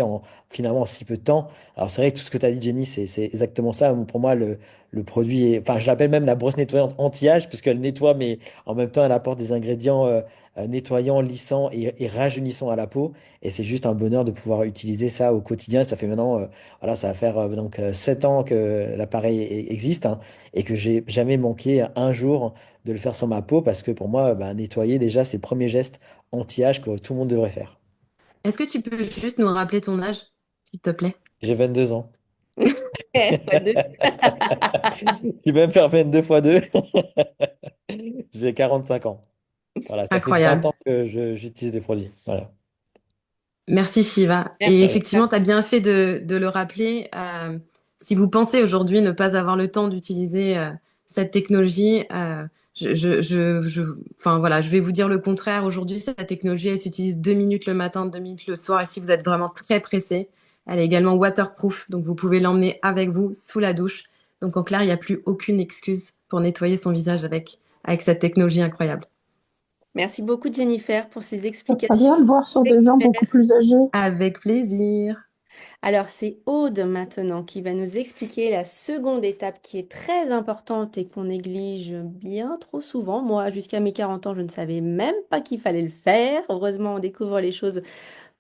finalement en si peu de temps. Alors c'est vrai que tout ce que tu as dit, Jenny, c'est exactement ça. Pour moi, le produit enfin, je l'appelle même la brosse nettoyante anti-âge, puisqu'elle nettoie, mais en même temps, elle apporte des ingrédients nettoyants, lissants et rajeunissants à la peau. Et c'est juste un bonheur de pouvoir utiliser ça au quotidien. Ça fait maintenant, voilà, ça va faire donc 7 ans que l'appareil existe, hein, et que j'ai jamais manqué un jour de le faire sur ma peau parce que pour moi, bah, nettoyer déjà, c'est le premier geste anti-âge que tout le monde devrait faire. Est-ce que tu peux juste nous rappeler ton âge, s'il te plaît? J'ai 22 ans. Fois deux. Je vais même faire 22 fois 2. J'ai 45 ans. Voilà, ça fait 20 Incroyable. ans que j'utilise des produits. Voilà. Merci Shiva. Et Merci. Ouais. effectivement, tu as bien fait de le rappeler. Si vous pensez aujourd'hui ne pas avoir le temps d'utiliser cette technologie, enfin voilà, je vais vous dire le contraire. Aujourd'hui, cette technologie, elle s'utilise 2 minutes le matin, 2 minutes le soir. Et si vous êtes vraiment très pressé, Elle est également waterproof, donc vous pouvez l'emmener avec vous sous la douche. Donc en clair, il n'y a plus aucune excuse pour nettoyer son visage avec cette technologie incroyable. Merci beaucoup, Jennifer, pour ces Ça serait explications bien de voir sur très des gens beaucoup claires. plus âgés. Avec plaisir. Alors, c'est Aude maintenant qui va nous expliquer la seconde étape qui est très importante et qu'on néglige bien trop souvent. Moi, jusqu'à mes 40 ans, je ne savais même pas qu'il fallait le faire. Heureusement, on découvre les choses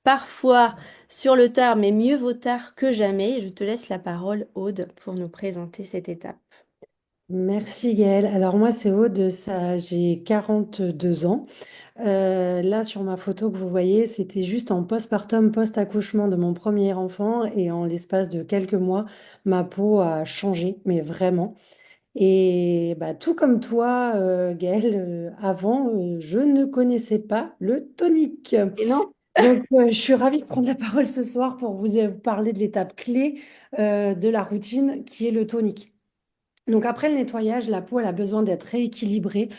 parfois sur le tard, mais mieux vaut tard que jamais. Je te laisse la parole, Aude, pour nous présenter cette étape. Merci Gaëlle. Alors moi c'est Aude, j'ai 42 ans. Là sur ma photo que vous voyez, c'était juste en postpartum, post-accouchement de mon premier enfant et en l'espace de quelques mois, ma peau a changé, mais vraiment. Et bah, tout comme toi, Gaëlle, avant, je ne connaissais pas le tonique. Et non? Donc je suis ravie de prendre la parole ce soir pour vous parler de l'étape clé de la routine qui est le tonique. Donc après le nettoyage, la peau elle a besoin d'être rééquilibrée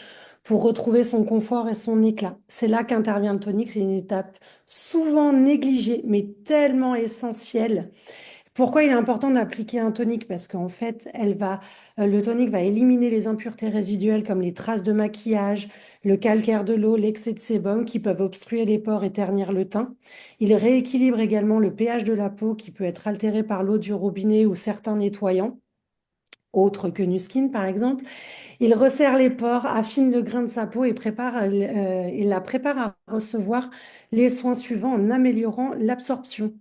pour retrouver son confort et son éclat. C'est là qu'intervient le tonique. C'est une étape souvent négligée, mais tellement essentielle. Pourquoi il est important d'appliquer un tonique? Parce qu'en fait, le tonique va éliminer les impuretés résiduelles comme les traces de maquillage, le calcaire de l'eau, l'excès de sébum qui peuvent obstruer les pores et ternir le teint. Il rééquilibre également le pH de la peau qui peut être altéré par l'eau du robinet ou certains nettoyants autres que Nuskin par exemple. Il resserre les pores, affine le grain de sa peau et il la prépare à recevoir les soins suivants en améliorant l'absorption.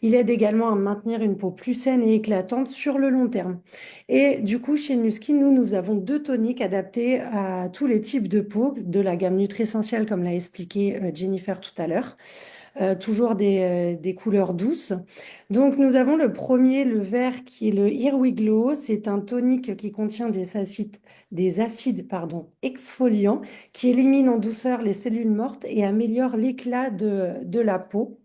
Il aide également à maintenir une peau plus saine et éclatante sur le long terme. Et du coup, chez Nuskin, nous avons deux toniques adaptés à tous les types de peau, de la gamme Nutri-Essentiel, comme l'a expliqué Jennifer tout à l'heure. Toujours des couleurs douces. Donc, nous avons le premier, le vert, qui est le Here We Glow. C'est un tonique qui contient des acides, pardon, exfoliants qui éliminent en douceur les cellules mortes et améliorent l'éclat de la peau.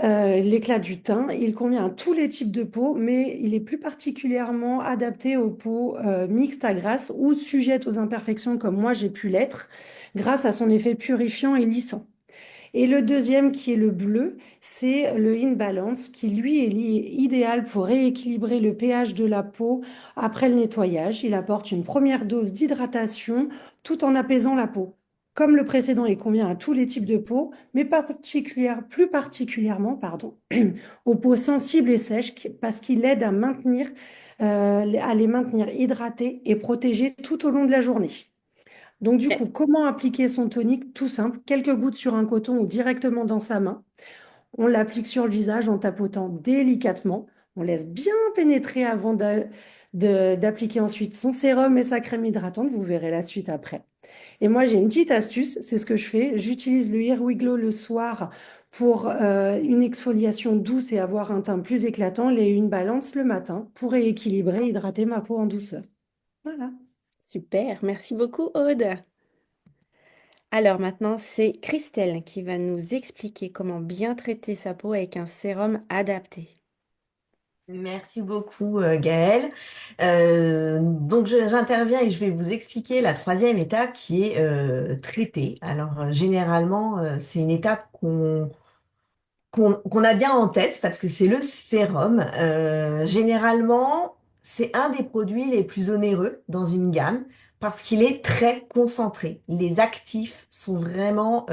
L'éclat du teint, il convient à tous les types de peau, mais il est plus particulièrement adapté aux peaux mixtes à grasse ou sujettes aux imperfections comme moi j'ai pu l'être, grâce à son effet purifiant et lissant. Et le deuxième, qui est le bleu, c'est le In Balance, qui lui est idéal pour rééquilibrer le pH de la peau après le nettoyage. Il apporte une première dose d'hydratation tout en apaisant la peau. Comme le précédent, il convient à tous les types de peau, mais plus particulièrement, aux peaux sensibles et sèches, parce qu'il aide à les maintenir hydratées et protégées tout au long de la journée. Donc, du coup, comment appliquer son tonique? Tout simple, quelques gouttes sur un coton ou directement dans sa main. On l'applique sur le visage en tapotant délicatement. On laisse bien pénétrer avant d'appliquer ensuite son sérum et sa crème hydratante. Vous verrez la suite après. Et moi, j'ai une petite astuce, c'est ce que je fais. J'utilise le Here We Glow le soir pour une exfoliation douce et avoir un teint plus éclatant, et une balance le matin pour rééquilibrer, hydrater ma peau en douceur. Voilà. Super, merci beaucoup, Aude. Alors maintenant, c'est Christelle qui va nous expliquer comment bien traiter sa peau avec un sérum adapté. Merci beaucoup, Gaëlle. Donc, j'interviens et je vais vous expliquer la troisième étape qui est traiter. Alors, généralement, c'est une étape qu'on a bien en tête parce que c'est le sérum. Généralement, c'est un des produits les plus onéreux dans une gamme parce qu'il est très concentré. Les actifs sont vraiment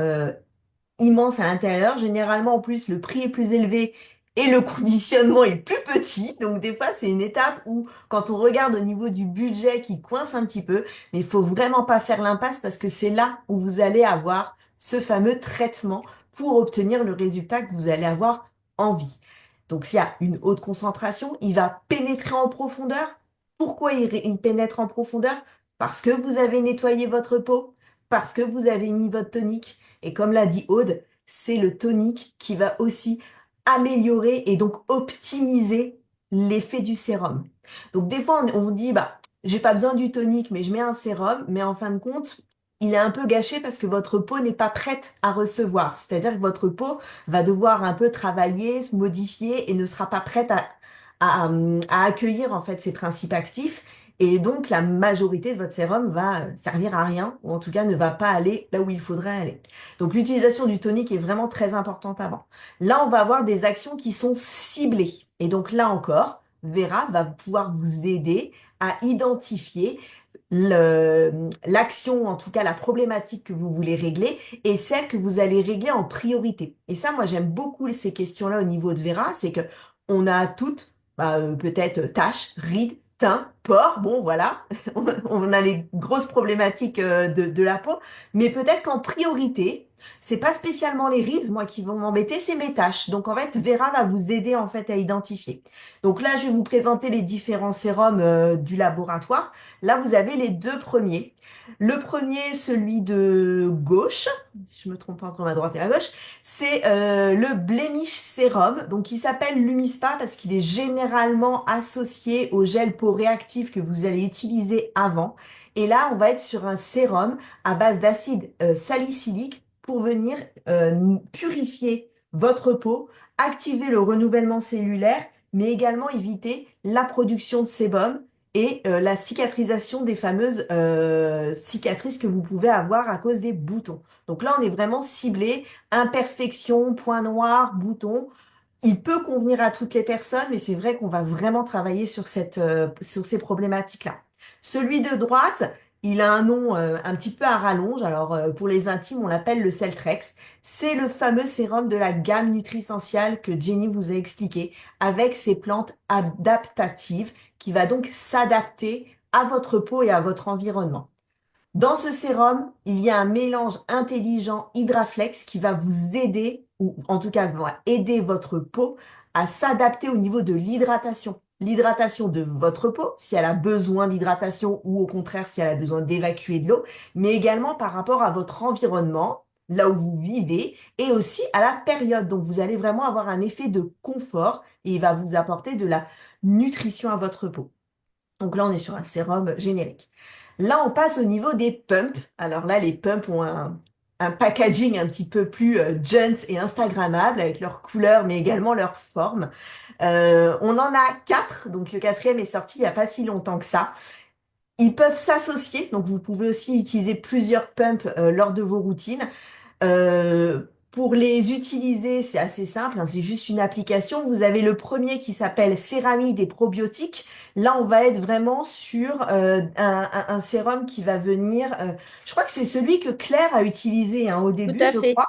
immense à l'intérieur. Généralement, en plus, le prix est plus élevé et le conditionnement est plus petit. Donc, des fois, c'est une étape où, quand on regarde au niveau du budget qui coince un petit peu, mais il faut vraiment pas faire l'impasse parce que c'est là où vous allez avoir ce fameux traitement pour obtenir le résultat que vous allez avoir envie. Donc, s'il y a une haute concentration, il va pénétrer en profondeur. Pourquoi il pénètre en profondeur? Parce que vous avez nettoyé votre peau, parce que vous avez mis votre tonique. Et comme l'a dit Aude, c'est le tonique qui va aussi améliorer et donc optimiser l'effet du sérum. Donc des fois, on vous dit, bah, j'ai pas besoin du tonique, mais je mets un sérum. Mais en fin de compte, il est un peu gâché parce que votre peau n'est pas prête à recevoir. C'est-à-dire que votre peau va devoir un peu travailler, se modifier et ne sera pas prête à accueillir en fait ces principes actifs. Et donc, la majorité de votre sérum va servir à rien, ou en tout cas ne va pas aller là où il faudrait aller. Donc, l'utilisation du tonique est vraiment très importante avant. Là, on va avoir des actions qui sont ciblées. Et donc, là encore, Vera va pouvoir vous aider à identifier l'action, en tout cas la problématique que vous voulez régler et celle que vous allez régler en priorité. Et ça, moi, j'aime beaucoup ces questions-là au niveau de Vera, c'est que on a toutes, peut-être taches, rides, teints, pores, bon, voilà, on a les grosses problématiques de la peau, mais peut-être qu'en priorité, c'est pas spécialement les rides, moi, qui vont m'embêter, c'est mes taches. Donc, en fait, Vera va vous aider, en fait, à identifier. Donc là, je vais vous présenter les différents sérums du laboratoire. Là, vous avez les deux premiers. Le premier, celui de gauche, si je me trompe pas entre ma droite et la gauche, c'est le Blemish Serum. Donc, il s'appelle Lumispa parce qu'il est généralement associé au gel peau réactif que vous allez utiliser avant. Et là, on va être sur un sérum à base d'acide salicylique pour venir purifier votre peau, activer le renouvellement cellulaire, mais également éviter la production de sébum et la cicatrisation des fameuses cicatrices que vous pouvez avoir à cause des boutons. Donc là, on est vraiment ciblé, imperfection, point noir, bouton. Il peut convenir à toutes les personnes, mais c'est vrai qu'on va vraiment travailler sur sur ces problématiques-là. Celui de droite, il a un nom un petit peu à rallonge. Alors pour les intimes, on l'appelle le Celtrex. C'est le fameux sérum de la gamme nutrisentiale que Jenny vous a expliqué, avec ses plantes adaptatives, qui va donc s'adapter à votre peau et à votre environnement. Dans ce sérum, il y a un mélange intelligent Hydraflex qui va vous aider, ou en tout cas va aider votre peau à s'adapter au niveau de l'hydratation. L'hydratation de votre peau, si elle a besoin d'hydratation ou au contraire si elle a besoin d'évacuer de l'eau, mais également par rapport à votre environnement, là où vous vivez, et aussi à la période. Donc vous allez vraiment avoir un effet de confort et il va vous apporter de la nutrition à votre peau. Donc là, on est sur un sérum générique. Là, on passe au niveau des pumps. Alors là, les pumps ont un packaging un petit peu plus gents et instagrammable avec leurs couleurs, mais également leur forme. On en a quatre, donc le quatrième est sorti il n'y a pas si longtemps que ça. Ils peuvent s'associer, donc vous pouvez aussi utiliser plusieurs pumps lors de vos routines. Pour les utiliser, c'est assez simple, hein, c'est juste une application. Vous avez le premier qui s'appelle Céramide et probiotiques. Là, on va être vraiment sur un sérum qui va venir. Je crois que c'est celui que Claire a utilisé hein, au Tout début, à je fait. crois.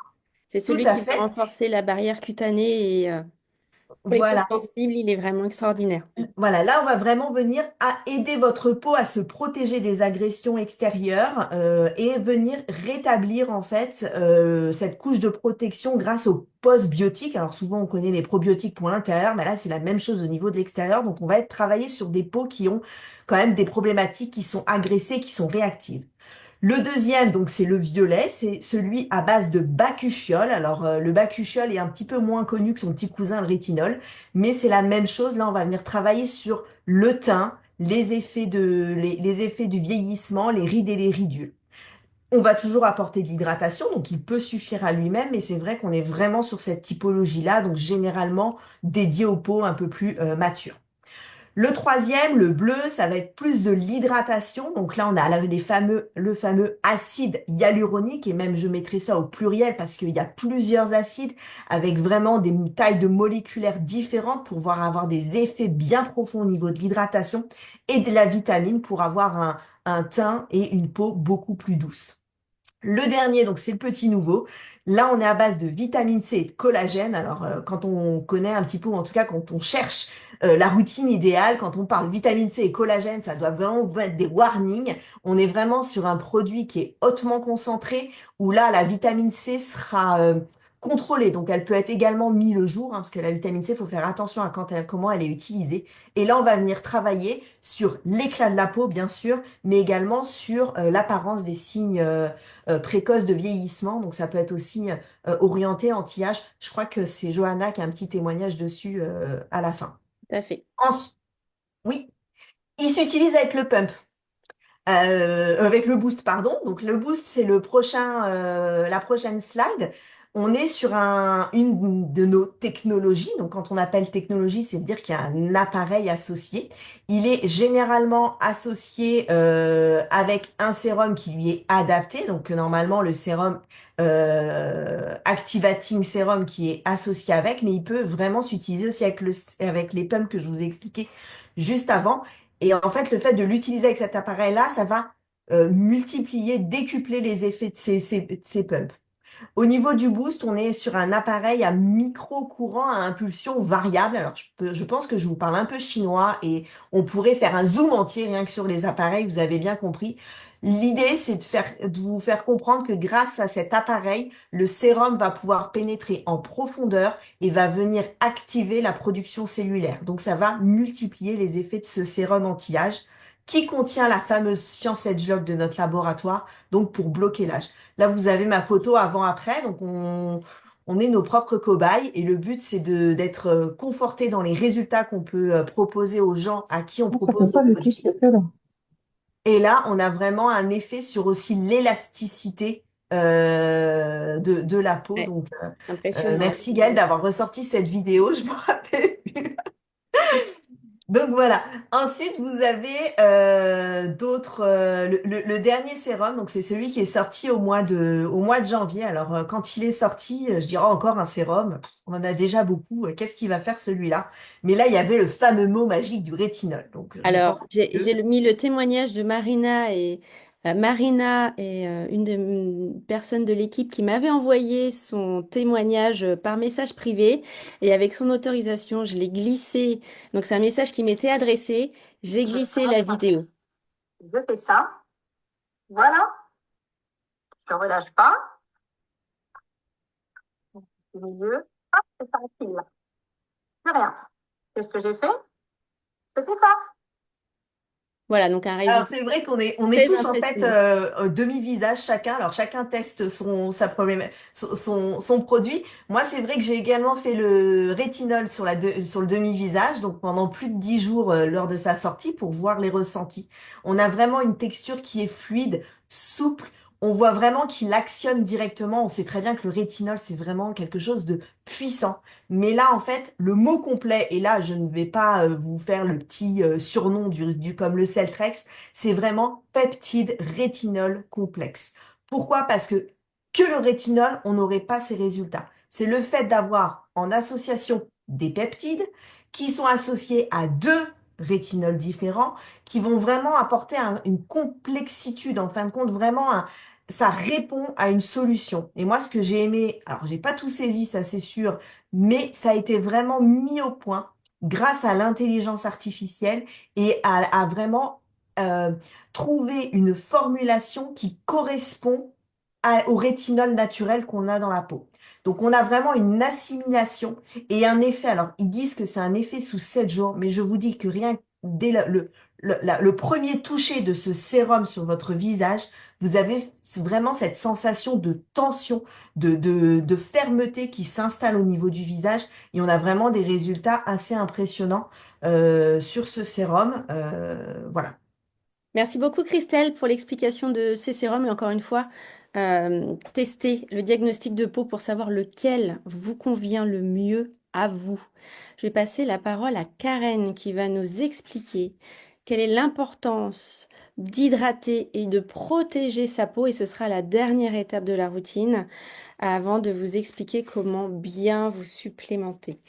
C'est Tout celui à qui va fait. renforcer la barrière cutanée et pour les peaux Voilà. sensibles, il est vraiment extraordinaire. Voilà, là, on va vraiment venir à aider votre peau à se protéger des agressions extérieures et venir rétablir en fait cette couche de protection grâce aux postbiotiques. Alors souvent, on connaît les probiotiques pour l'intérieur, mais là, c'est la même chose au niveau de l'extérieur. Donc, on va être travaillé sur des peaux qui ont quand même des problématiques qui sont agressées, qui sont réactives. Le deuxième, donc c'est le violet, c'est celui à base de bakuchiol. Alors le bakuchiol est un petit peu moins connu que son petit cousin le rétinol, mais c'est la même chose. Là, on va venir travailler sur le teint, les effets du vieillissement, les rides et les ridules. On va toujours apporter de l'hydratation, donc il peut suffire à lui-même, mais c'est vrai qu'on est vraiment sur cette typologie-là, donc généralement dédié aux peaux un peu plus matures. Le troisième, le bleu, ça va être plus de l'hydratation. Donc là, on a le fameux acide hyaluronique et même je mettrai ça au pluriel parce qu'il y a plusieurs acides avec vraiment des tailles de moléculaires différentes pour pouvoir avoir des effets bien profonds au niveau de l'hydratation et de la vitamine pour avoir un teint et une peau beaucoup plus douce. Le dernier, donc c'est le petit nouveau. Là, on est à base de vitamine C et de collagène. Alors, quand on connaît un petit peu, ou en tout cas quand on cherche la routine idéale, quand on parle vitamine C et collagène, ça doit vraiment être des warnings. On est vraiment sur un produit qui est hautement concentré, où là, la vitamine C sera contrôlée. Donc, elle peut être également mise le jour, hein, parce que la vitamine C, il faut faire attention à comment elle est utilisée. Et là, on va venir travailler sur l'éclat de la peau, bien sûr, mais également sur l'apparence des signes précoce de vieillissement. Donc ça peut être aussi orienté anti-âge. Je crois que c'est Johanna qui a un petit témoignage dessus à la fin. Tout à fait. Oui, il s'utilise avec le pump. Avec le boost, pardon. Donc le boost, c'est la prochaine slide. on est sur une de nos technologies. Donc, quand on appelle technologie, c'est dire qu'il y a un appareil associé. Il est généralement associé avec un sérum qui lui est adapté. Donc, normalement, le sérum Activating Serum qui est associé avec, mais il peut vraiment s'utiliser aussi avec les pumps que je vous ai expliqué juste avant. Et en fait, le fait de l'utiliser avec cet appareil-là, ça va multiplier, décupler les effets de ces pumps. Au niveau du boost, on est sur un appareil à micro-courant à impulsion variable. Alors, je pense que je vous parle un peu chinois et on pourrait faire un zoom entier rien que sur les appareils, vous avez bien compris. L'idée, c'est de vous faire comprendre que grâce à cet appareil, le sérum va pouvoir pénétrer en profondeur et va venir activer la production cellulaire. Donc, ça va multiplier les effets de ce sérum anti-âge qui contient la fameuse Science Edgelog de notre laboratoire, donc pour bloquer l'âge. Là, vous avez ma photo avant-après, donc on est nos propres cobayes et le but, c'est d'être conforté dans les résultats qu'on peut proposer aux gens à qui on Ça propose fait nos pas le produits. plus que là. Et là, on a vraiment un effet sur aussi l'élasticité de la peau. Ouais, Donc, impressionnant. merci Gaëlle d'avoir ressorti cette vidéo, je me rappelle plus. Donc voilà. Ensuite, vous avez d'autres. Le dernier sérum, donc c'est celui qui est sorti au mois de janvier. Alors quand il est sorti, je dirais encore un sérum. On en a déjà beaucoup. Qu'est-ce qu'il va faire celui-là? Mais là, il y avait le fameux mot magique du rétinol. Donc je pense Alors, que mis le témoignage de Marina est une personnes de l'équipe qui m'avait envoyé son témoignage par message privé et avec son autorisation, je l'ai glissé. Donc, c'est un message qui m'était adressé. J'ai glissé la vidéo. Je fais ça. Voilà. Je ne relâche pas. Les yeux. Hop, c'est facile. Plus rien. Qu'est-ce que j'ai fait? Je fais ça. Voilà, donc un alors résultat c'est vrai on est très tous en fait impressionnant. demi-visage chacun. Alors chacun teste son produit. Moi c'est vrai que j'ai également fait le rétinol sur le demi-visage, donc pendant plus de 10 jours lors de sa sortie pour voir les ressentis. On a vraiment une texture qui est fluide, souple. On voit vraiment qu'il actionne directement. On sait très bien que le rétinol c'est vraiment quelque chose de puissant. Mais là en fait le mot complet, et là je ne vais pas vous faire le petit surnom comme le Celtrex, c'est vraiment peptide rétinol complexe. Pourquoi? Parce que le rétinol, on n'aurait pas ces résultats. C'est le fait d'avoir en association des peptides qui sont associés à deux rétinols différents qui vont vraiment apporter une complexitude, en fin de compte, vraiment ça répond à une solution. Et moi, ce que j'ai aimé, alors j'ai pas tout saisi, ça c'est sûr, mais ça a été vraiment mis au point grâce à l'intelligence artificielle et à vraiment euh, trouver une formulation qui correspond au rétinol naturel qu'on a dans la peau. Donc, on a vraiment une assimilation et un effet. Alors, ils disent que c'est un effet sous 7 jours, mais je vous dis que rien que dès le premier toucher de ce sérum sur votre visage, vous avez vraiment cette sensation de tension, de fermeté qui s'installe au niveau du visage et on a vraiment des résultats assez impressionnants sur ce sérum. Voilà. Merci beaucoup Christelle pour l'explication de ces sérums et encore une fois, testez le diagnostic de peau pour savoir lequel vous convient le mieux à vous. Je vais passer la parole à Karen qui va nous expliquer quelle est l'importance d'hydrater et de protéger sa peau et ce sera la dernière étape de la routine avant de vous expliquer comment bien vous supplémenter.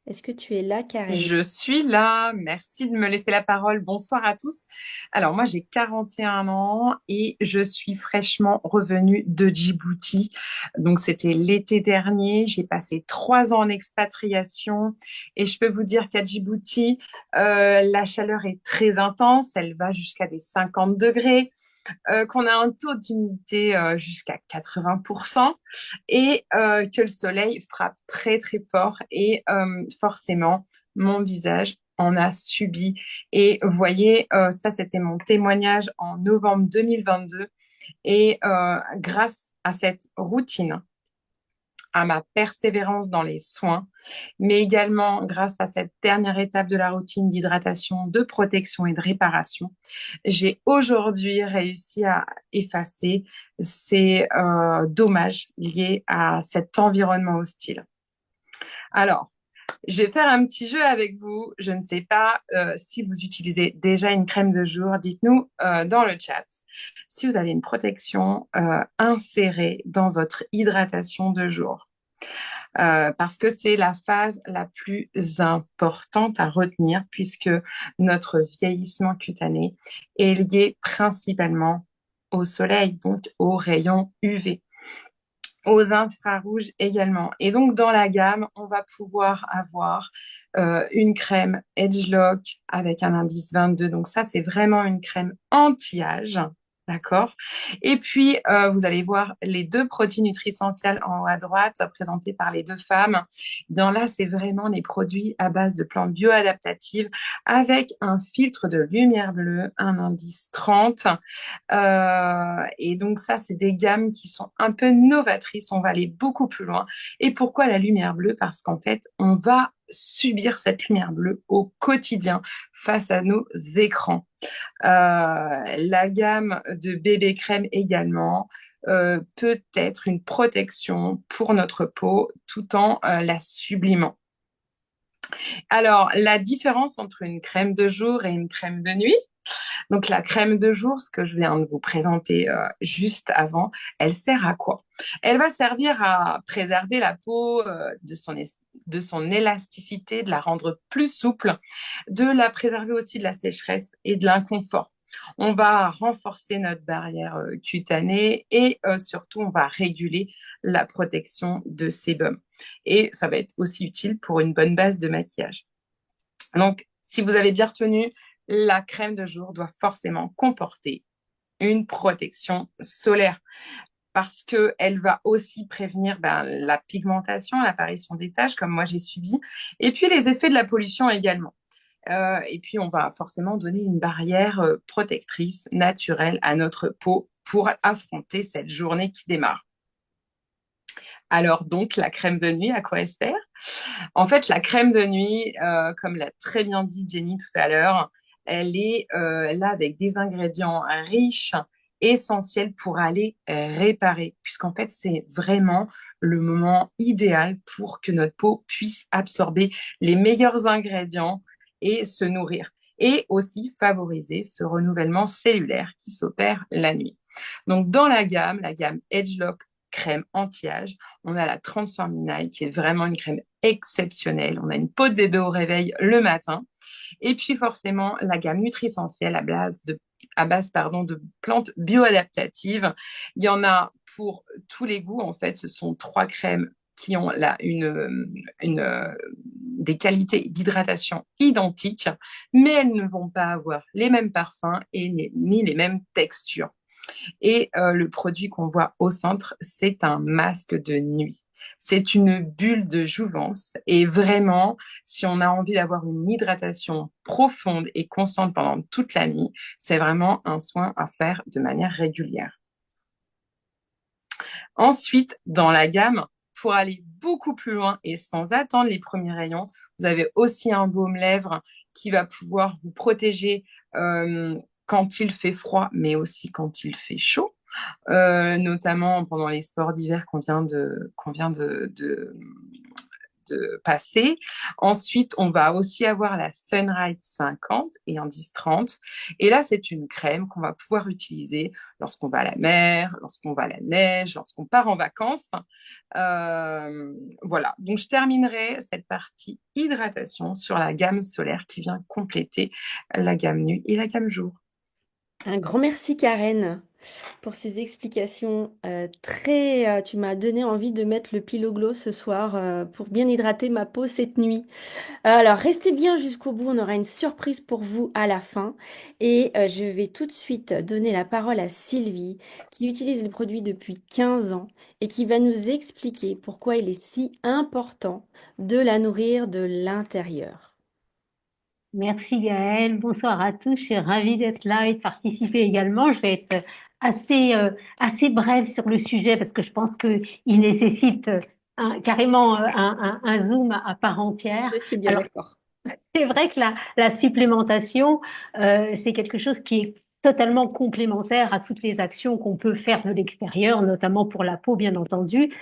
Est-ce que tu es là, Karen? Je suis là. Merci de me laisser la parole. Bonsoir à tous. Alors, moi, j'ai 41 ans et je suis fraîchement revenue de Djibouti. Donc, c'était l'été dernier. J'ai passé 3 ans en expatriation et je peux vous dire qu'à Djibouti, la chaleur est très intense. Elle va jusqu'à des 50 degrés. Qu'on a un taux d'humidité jusqu'à 80% et que le soleil frappe très très fort et forcément mon visage en a subi. Et vous voyez, ça c'était mon témoignage en novembre 2022 et grâce à cette routine, à ma persévérance dans les soins, mais également grâce à cette dernière étape de la routine d'hydratation, de protection et de réparation, j'ai aujourd'hui réussi à effacer ces dommages liés à cet environnement hostile. Alors, je vais faire un petit jeu avec vous. Je ne sais pas si vous utilisez déjà une crème de jour. Dites-nous dans le chat si vous avez une protection insérée dans votre hydratation de jour. Parce que c'est la phase la plus importante à retenir puisque notre vieillissement cutané est lié principalement au soleil, donc aux rayons UV, aux infrarouges également. Et donc, dans la gamme, on va pouvoir avoir une crème Edgelock avec un indice 22. Donc, ça, c'est vraiment une crème anti-âge. D'accord? Et puis, vous allez voir les deux produits nutrisentiels en haut à droite, présentés par les deux femmes. Dans là, c'est vraiment les produits à base de plantes bioadaptatives avec un filtre de lumière bleue, un indice 30. Et donc ça, c'est des gammes qui sont un peu novatrices. On va aller beaucoup plus loin. Et pourquoi la lumière bleue? Parce qu'en fait, on va subir cette lumière bleue au quotidien face à nos écrans. La gamme de bébé crème également peut être une protection pour notre peau tout en la sublimant. Alors, la différence entre une crème de jour et une crème de nuit. Donc, la crème de jour, ce que je viens de vous présenter juste avant, elle sert à quoi? Elle va servir à préserver la peau de son élasticité, de la rendre plus souple, de la préserver aussi de la sécheresse et de l'inconfort. On va renforcer notre barrière cutanée et surtout, on va réguler la protection de sébum. Et ça va être aussi utile pour une bonne base de maquillage. Donc, si vous avez bien retenu, la crème de jour doit forcément comporter une protection solaire parce qu'elle va aussi prévenir la pigmentation, l'apparition des taches, comme moi j'ai subi, et puis les effets de la pollution également. Et puis, on va forcément donner une barrière protectrice naturelle à notre peau pour affronter cette journée qui démarre. Alors donc, la crème de nuit, à quoi elle sert? En fait, la crème de nuit, comme l'a très bien dit Jenny tout à l'heure, elle est là avec des ingrédients riches, essentiels pour aller réparer, puisqu'en fait, c'est vraiment le moment idéal pour que notre peau puisse absorber les meilleurs ingrédients et se nourrir, et aussi favoriser ce renouvellement cellulaire qui s'opère la nuit. Donc, dans la gamme Edgelock crème anti-âge, on a la Transforming Night qui est vraiment une crème exceptionnelle. On a une peau de bébé au réveil le matin. Et puis forcément, la gamme Nutrisentielle à base de plantes bioadaptatives. Il y en a pour tous les goûts. En fait, ce sont 3 crèmes qui ont des qualités d'hydratation identiques, mais elles ne vont pas avoir les mêmes parfums et ni les mêmes textures. Et le produit qu'on voit au centre, c'est un masque de nuit. C'est une bulle de jouvence et vraiment, si on a envie d'avoir une hydratation profonde et constante pendant toute la nuit, c'est vraiment un soin à faire de manière régulière. Ensuite, dans la gamme, pour aller beaucoup plus loin et sans attendre les premiers rayons, vous avez aussi un baume lèvres qui va pouvoir vous protéger quand il fait froid, mais aussi quand il fait chaud, notamment pendant les sports d'hiver qu'on vient de passer. Ensuite, on va aussi avoir la Sunrise 50 et Indice 30. Et là, c'est une crème qu'on va pouvoir utiliser lorsqu'on va à la mer, lorsqu'on va à la neige, lorsqu'on part en vacances. Voilà. Donc, je terminerai cette partie hydratation sur la gamme solaire qui vient compléter la gamme nuit et la gamme jour. Un grand merci Karen pour ces explications tu m'as donné envie de mettre le Pilo Glow ce soir pour bien hydrater ma peau cette nuit. Alors restez bien jusqu'au bout, on aura une surprise pour vous à la fin et je vais tout de suite donner la parole à Sylvie qui utilise le produit depuis 15 ans et qui va nous expliquer pourquoi il est si important de la nourrir de l'intérieur. Merci Gaëlle, bonsoir à tous, je suis ravie d'être là et de participer également. Je vais être assez brève sur le sujet parce que je pense qu'il nécessite carrément un zoom à part entière. Je suis bien Alors, d'accord. c'est vrai que la supplémentation, c'est quelque chose qui est totalement complémentaire à toutes les actions qu'on peut faire de l'extérieur, notamment pour la peau, bien entendu.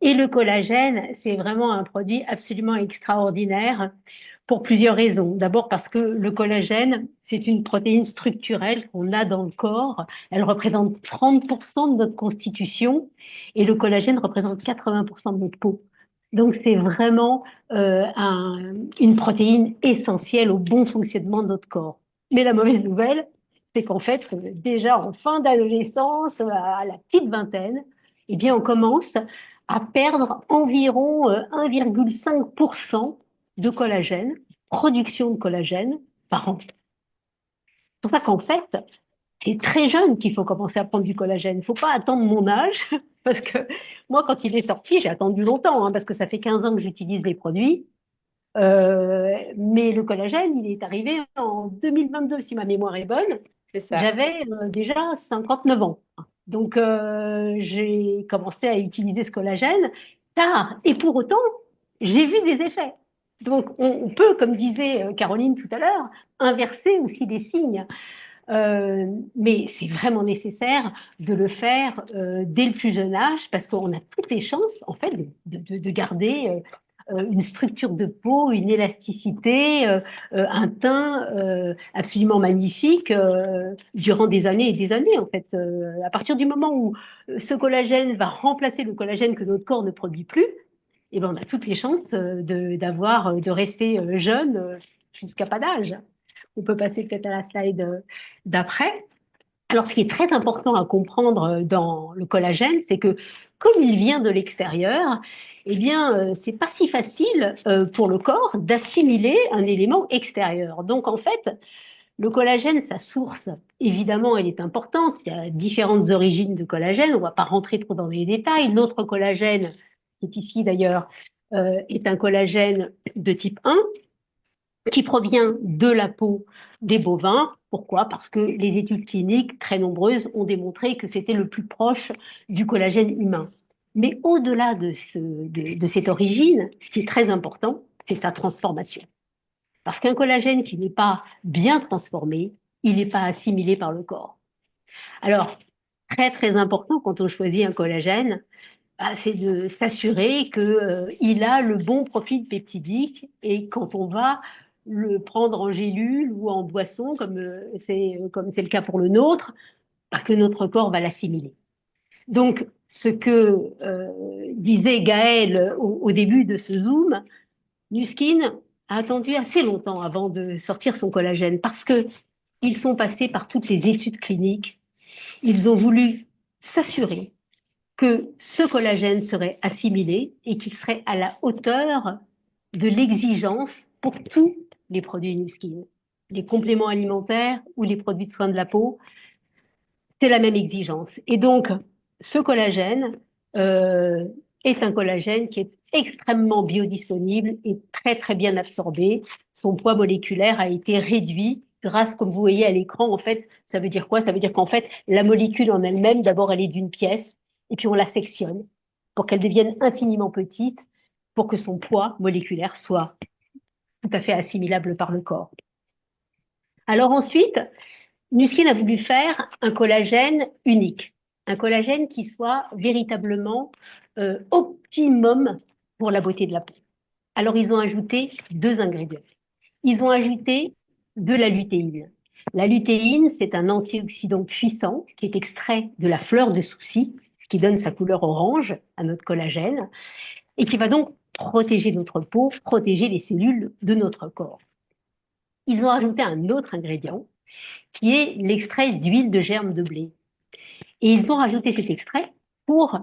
Et le collagène, c'est vraiment un produit absolument extraordinaire pour plusieurs raisons. D'abord parce que le collagène, c'est une protéine structurelle qu'on a dans le corps. Elle représente 30% de notre constitution et le collagène représente 80% de notre peau. Donc c'est vraiment une protéine essentielle au bon fonctionnement de notre corps. Mais la mauvaise nouvelle, c'est qu'en fait, déjà en fin d'adolescence, à la petite vingtaine, eh bien, on commence à perdre environ 1,5% de collagène, production de collagène par an. C'est pour ça qu'en fait, c'est très jeune qu'il faut commencer à prendre du collagène. Il ne faut pas attendre mon âge, parce que moi, quand il est sorti, j'ai attendu longtemps, hein, parce que ça fait 15 ans que j'utilise les produits. Mais le collagène, il est arrivé en 2022, si ma mémoire est bonne. C'est ça. J'avais déjà 59 ans. Donc, j'ai commencé à utiliser ce collagène tard. Et pour autant, j'ai vu des effets. Donc, on peut, comme disait Caroline tout à l'heure, inverser aussi des signes. Mais c'est vraiment nécessaire de le faire dès le plus jeune âge parce qu'on a toutes les chances, en fait, de garder une structure de peau, une élasticité, un teint absolument magnifique durant des années et des années, en fait. À partir du moment où ce collagène va remplacer le collagène que notre corps ne produit plus, eh ben, on a toutes les chances de rester jeune jusqu'à pas d'âge. On peut passer peut-être à la slide d'après. Alors, ce qui est très important à comprendre dans le collagène, c'est que comme il vient de l'extérieur, eh bien, c'est pas si facile pour le corps d'assimiler un élément extérieur. Donc, en fait, le collagène, sa source, évidemment, elle est importante. Il y a différentes origines de collagène. On va pas rentrer trop dans les détails. Notre collagène, qui est ici d'ailleurs, est un collagène de type 1 qui provient de la peau des bovins. Pourquoi? Parce que les études cliniques, très nombreuses, ont démontré que c'était le plus proche du collagène humain. Mais au-delà de cette origine, ce qui est très important, c'est sa transformation. Parce qu'un collagène qui n'est pas bien transformé, il n'est pas assimilé par le corps. Alors, très très important quand on choisit un collagène, c'est de s'assurer qu'il a le bon profil peptidique et quand on va le prendre en gélule ou en boisson, comme c'est le cas pour le nôtre, que notre corps va l'assimiler. Donc, ce que disait Gaël au début de ce Zoom, Nuskin a attendu assez longtemps avant de sortir son collagène parce que ils sont passés par toutes les études cliniques. Ils ont voulu s'assurer que ce collagène serait assimilé et qu'il serait à la hauteur de l'exigence pour tous les produits Nuskin. Les compléments alimentaires ou les produits de soins de la peau, c'est la même exigence. Et donc, ce collagène est un collagène qui est extrêmement biodisponible et très très bien absorbé. Son poids moléculaire a été réduit grâce, comme vous voyez à l'écran, en fait, ça veut dire quoi? Ça veut dire qu'en fait, la molécule en elle-même, d'abord, elle est d'une pièce, et puis on la sectionne pour qu'elle devienne infiniment petite, pour que son poids moléculaire soit tout à fait assimilable par le corps. Alors ensuite, Nuskin a voulu faire un collagène unique, un collagène qui soit véritablement optimum pour la beauté de la peau. Alors ils ont ajouté 2 ingrédients. Ils ont ajouté de la lutéine. La lutéine, c'est un antioxydant puissant qui est extrait de la fleur de souci, qui donne sa couleur orange à notre collagène, et qui va donc protéger notre peau, protéger les cellules de notre corps. Ils ont ajouté un autre ingrédient, qui est l'extrait d'huile de germe de blé. Et ils ont rajouté cet extrait pour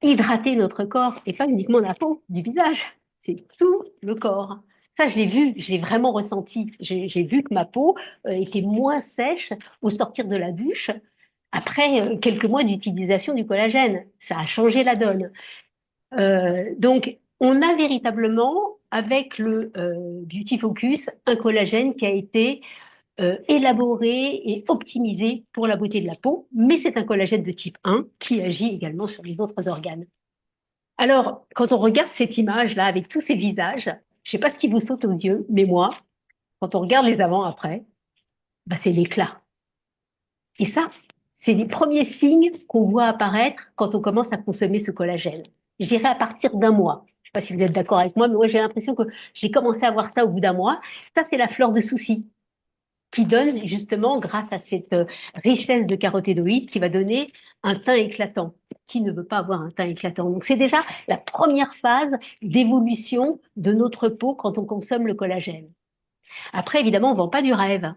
hydrater notre corps, et pas uniquement la peau du visage, c'est tout le corps. Ça, je l'ai vu, je l'ai vraiment ressenti. J'ai vu que ma peau était moins sèche au sortir de la douche après quelques mois d'utilisation du collagène. Ça a changé la donne. Donc, on a véritablement, avec le Beauty Focus, un collagène qui a été élaboré et optimisé pour la beauté de la peau, mais c'est un collagène de type 1 qui agit également sur les autres organes. Alors, quand on regarde cette image-là avec tous ces visages, je sais pas ce qui vous saute aux yeux, mais moi, quand on regarde les avant-après, bah, c'est l'éclat. Et ça, c'est les premiers signes qu'on voit apparaître quand on commence à consommer ce collagène. Je dirais à partir d'un mois. Je sais pas si vous êtes d'accord avec moi, mais moi j'ai l'impression que j'ai commencé à voir ça au bout d'un mois. Ça, c'est la fleur de souci qui donne justement, grâce à cette richesse de caroténoïdes, qui va donner un teint éclatant. Qui ne veut pas avoir un teint éclatant? Donc c'est déjà la première phase d'évolution de notre peau quand on consomme le collagène. Après, évidemment, on vend pas du rêve.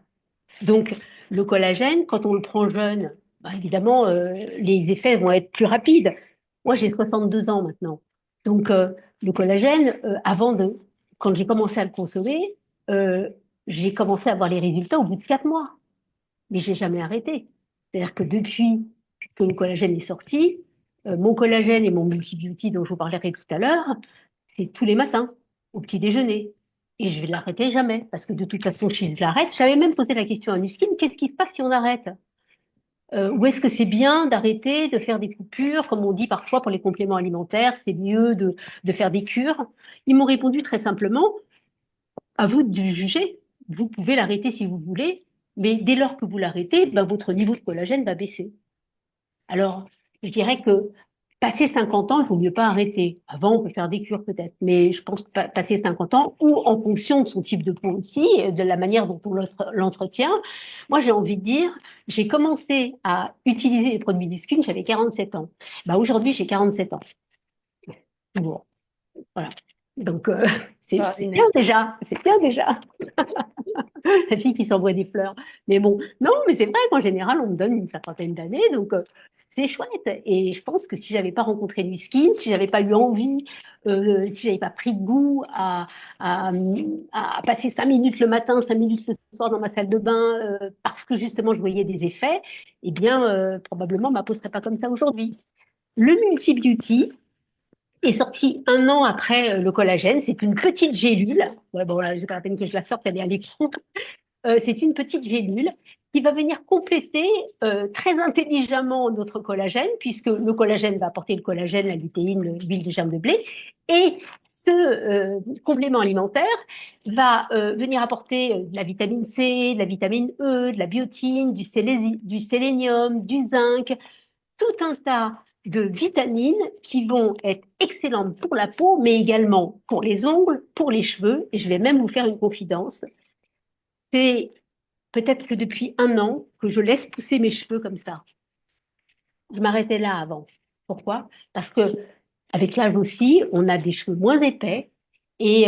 Donc, le collagène, quand on le prend jeune, bah, évidemment, les effets vont être plus rapides. Moi, j'ai 62 ans maintenant. Donc, le collagène, quand j'ai commencé à le consommer, euh, j'ai commencé à voir les résultats au bout de 4 mois. Mais j'ai jamais arrêté. C'est-à-dire que depuis que le collagène est sorti, mon collagène et mon multi-beauty dont je vous parlerai tout à l'heure, c'est tous les matins, au petit déjeuner. Et je vais l'arrêter jamais, parce que de toute façon, si je l'arrête, j'avais même posé la question à Nuskin, qu'est-ce qui se passe si on arrête? Ou est-ce que c'est bien d'arrêter de faire des coupures, comme on dit parfois pour les compléments alimentaires, c'est mieux de faire des cures? Ils m'ont répondu très simplement, à vous de juger. Vous pouvez l'arrêter si vous voulez, mais dès lors que vous l'arrêtez, ben, votre niveau de collagène va baisser. Alors, je dirais que passer 50 ans, il vaut mieux pas arrêter. Avant, on peut faire des cures peut-être, mais je pense que passer 50 ans, ou en fonction de son type de peau aussi, de la manière dont on l'entretient, moi j'ai envie de dire, j'ai commencé à utiliser les produits du skin, j'avais 47 ans. Bah, aujourd'hui, j'ai 47 ans. Bon, voilà. Donc, c'est bien déjà, c'est bien déjà. La fille qui s'envoie des fleurs. Mais bon, non, mais c'est vrai qu'en général, on me donne une cinquantaine d'années, donc c'est chouette. Et je pense que si j'avais pas rencontré Louis Skin, si j'avais pas eu envie, si j'avais pas pris goût à, à passer 5 minutes le matin, 5 minutes le soir dans ma salle de bain, parce que justement je voyais des effets, eh bien, probablement ma peau serait pas comme ça aujourd'hui. Le Multi Beauty est sorti 1 an après le collagène. C'est une petite gélule. Ouais, bon, là, c'est pas la peine que je la sorte, elle est à l'écran. C'est une petite gélule qui va venir compléter très intelligemment notre collagène, puisque le collagène va apporter le collagène, la lutéine, l'huile de germe de blé, et ce complément alimentaire va venir apporter de la vitamine C, de la vitamine E, de la biotine, du sélénium, du zinc, tout un tas de vitamines qui vont être excellentes pour la peau, mais également pour les ongles, pour les cheveux. Et je vais même vous faire une confidence. C'est peut-être que depuis 1 an que je laisse pousser mes cheveux comme ça. Je m'arrêtais là avant. Pourquoi? Parce que avec l'âge aussi, on a des cheveux moins épais et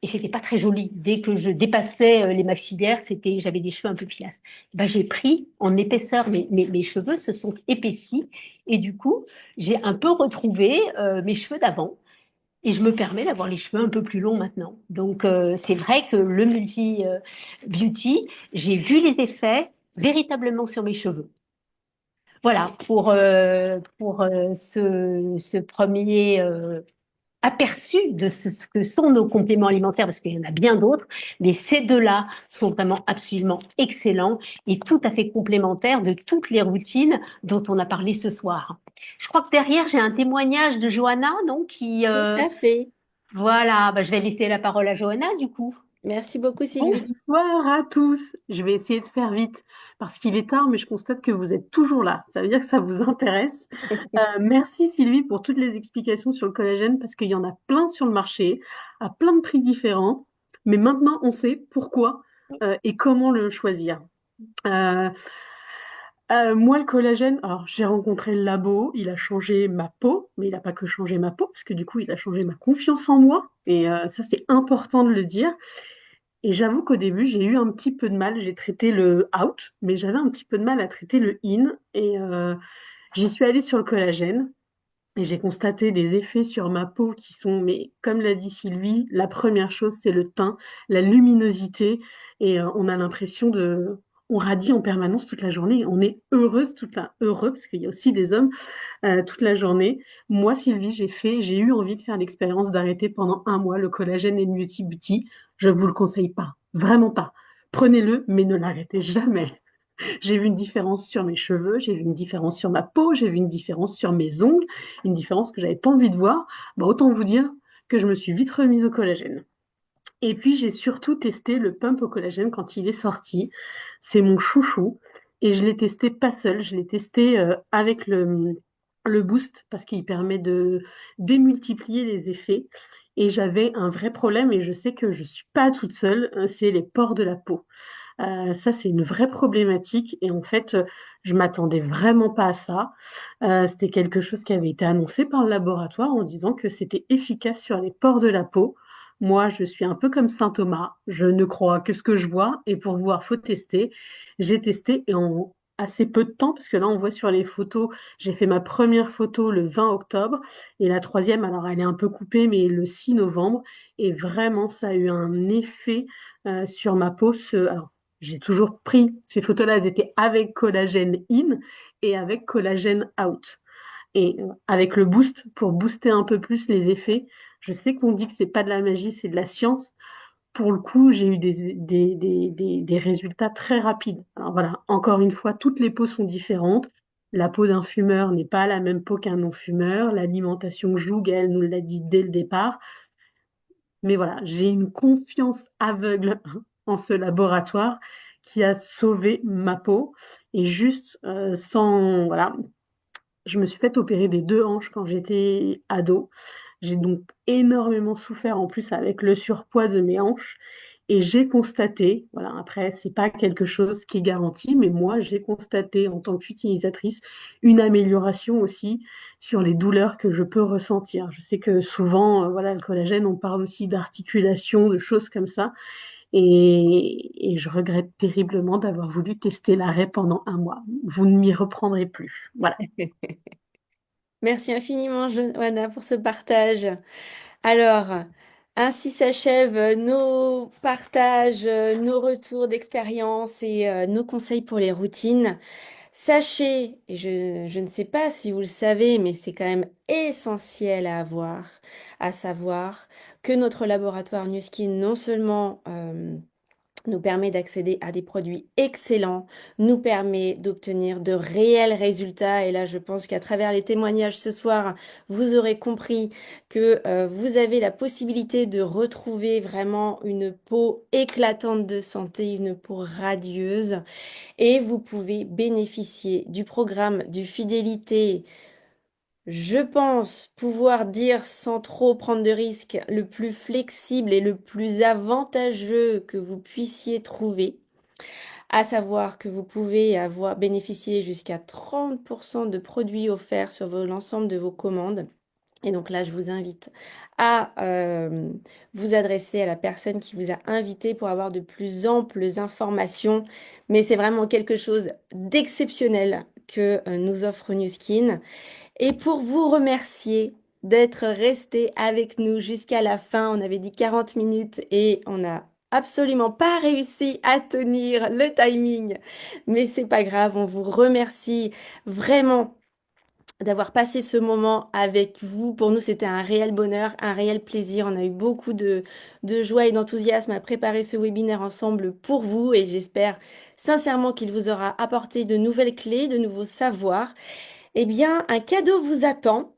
c'était pas très joli. Dès que je dépassais les maxillaires, j'avais des cheveux un peu filasses. Ben, j'ai pris en épaisseur, mes cheveux se sont épaissis et du coup, j'ai un peu retrouvé mes cheveux d'avant. Et je me permets d'avoir les cheveux un peu plus longs maintenant. Donc, c'est vrai que le Multi Beauty, j'ai vu les effets véritablement sur mes cheveux. Voilà, pour ce premier aperçu de ce que sont nos compléments alimentaires, parce qu'il y en a bien d'autres, mais ces deux-là sont vraiment absolument excellents et tout à fait complémentaires de toutes les routines dont on a parlé ce soir. Je crois que derrière, j'ai un témoignage de Johanna, non, qui... Tout à fait. Voilà, bah, je vais laisser la parole à Johanna, du coup. Merci beaucoup, Sylvie. Bonsoir à tous. Je vais essayer de faire vite parce qu'il est tard, mais je constate que vous êtes toujours là. Ça veut dire que ça vous intéresse. Merci Sylvie pour toutes les explications sur le collagène parce qu'il y en a plein sur le marché, à plein de prix différents. Mais maintenant, on sait pourquoi et comment le choisir. Moi, le collagène, alors j'ai rencontré le labo, il a changé ma peau, mais il n'a pas que changé ma peau, parce que du coup, il a changé ma confiance en moi. Et ça, c'est important de le dire. Et j'avoue qu'au début, j'ai eu un petit peu de mal. J'ai traité le out, mais j'avais un petit peu de mal à traiter le in. Et j'y suis allée sur le collagène. Et j'ai constaté des effets sur ma peau qui sont, mais comme l'a dit Sylvie, la première chose, c'est le teint, la luminosité. Et on a l'impression on radie en permanence toute la journée. On est heureux, parce qu'il y a aussi des hommes toute la journée. Moi, Sylvie, j'ai eu envie de faire l'expérience d'arrêter pendant 1 mois le collagène et le Multi Beauty. Je vous le conseille pas, vraiment pas. Prenez-le, mais ne l'arrêtez jamais. J'ai vu une différence sur mes cheveux, j'ai vu une différence sur ma peau, j'ai vu une différence sur mes ongles, une différence que j'avais pas envie de voir. Bah, autant vous dire que je me suis vite remise au collagène. Et puis j'ai surtout testé le pump au collagène quand il est sorti. C'est mon chouchou. Et je l'ai testé pas seul, je l'ai testé avec le boost parce qu'il permet de démultiplier les effets. Et j'avais un vrai problème et je sais que je suis pas toute seule, c'est les pores de la peau. Ça, c'est une vraie problématique et en fait, je m'attendais vraiment pas à ça. C'était quelque chose qui avait été annoncé par le laboratoire en disant que c'était efficace sur les pores de la peau. Moi, je suis un peu comme Saint Thomas, je ne crois que ce que je vois et pour voir, faut tester. J'ai testé et en assez peu de temps, parce que là, on voit sur les photos, j'ai fait ma première photo le 20 octobre et la troisième, alors elle est un peu coupée, mais le 6 novembre. Et vraiment, ça a eu un effet sur ma peau. Alors, j'ai toujours pris ces photos-là, elles étaient avec collagène in et avec collagène out. Et avec le boost, pour booster un peu plus les effets, je sais qu'on dit que c'est pas de la magie, c'est de la science. Pour le coup, j'ai eu des résultats très rapides. Alors voilà, encore une fois, toutes les peaux sont différentes. La peau d'un fumeur n'est pas la même peau qu'un non-fumeur. L'alimentation joue, elle nous l'a dit dès le départ. Mais voilà, j'ai une confiance aveugle en ce laboratoire qui a sauvé ma peau. Et juste sans... Voilà, je me suis fait opérer des deux hanches quand j'étais ado. J'ai donc énormément souffert en plus avec le surpoids de mes hanches. Et j'ai constaté, voilà, après, c'est pas quelque chose qui est garanti, mais moi, j'ai constaté en tant qu'utilisatrice une amélioration aussi sur les douleurs que je peux ressentir. Je sais que souvent, voilà, le collagène, on parle aussi d'articulation, de choses comme ça. Et je regrette terriblement d'avoir voulu tester l'arrêt pendant un mois. Vous ne m'y reprendrez plus. Voilà. Merci infiniment, Joanna, pour ce partage. Alors, ainsi s'achèvent nos partages, nos retours d'expérience et nos conseils pour les routines. Sachez, et je ne sais pas si vous le savez, mais c'est quand même essentiel à avoir, à savoir que notre laboratoire Nu Skin non seulement nous permet d'accéder à des produits excellents, nous permet d'obtenir de réels résultats. Et là, je pense qu'à travers les témoignages ce soir, vous aurez compris que vous avez la possibilité de retrouver vraiment une peau éclatante de santé, une peau radieuse. Et vous pouvez bénéficier du programme du fidélité. Je pense pouvoir dire sans trop prendre de risques, le plus flexible et le plus avantageux que vous puissiez trouver, à savoir que vous pouvez avoir bénéficié jusqu'à 30% de produits offerts sur l'ensemble de vos commandes. Et donc là, je vous invite à vous adresser à la personne qui vous a invité pour avoir de plus amples informations. Mais c'est vraiment quelque chose d'exceptionnel que nous offre Nu Skin. Et pour vous remercier d'être resté avec nous jusqu'à la fin, on avait dit 40 minutes et on n'a absolument pas réussi à tenir le timing. Mais c'est pas grave, on vous remercie vraiment d'avoir passé ce moment avec vous. Pour nous, c'était un réel bonheur, un réel plaisir. On a eu beaucoup de joie et d'enthousiasme à préparer ce webinaire ensemble pour vous et j'espère sincèrement qu'il vous aura apporté de nouvelles clés, de nouveaux savoirs. Eh bien, un cadeau vous attend.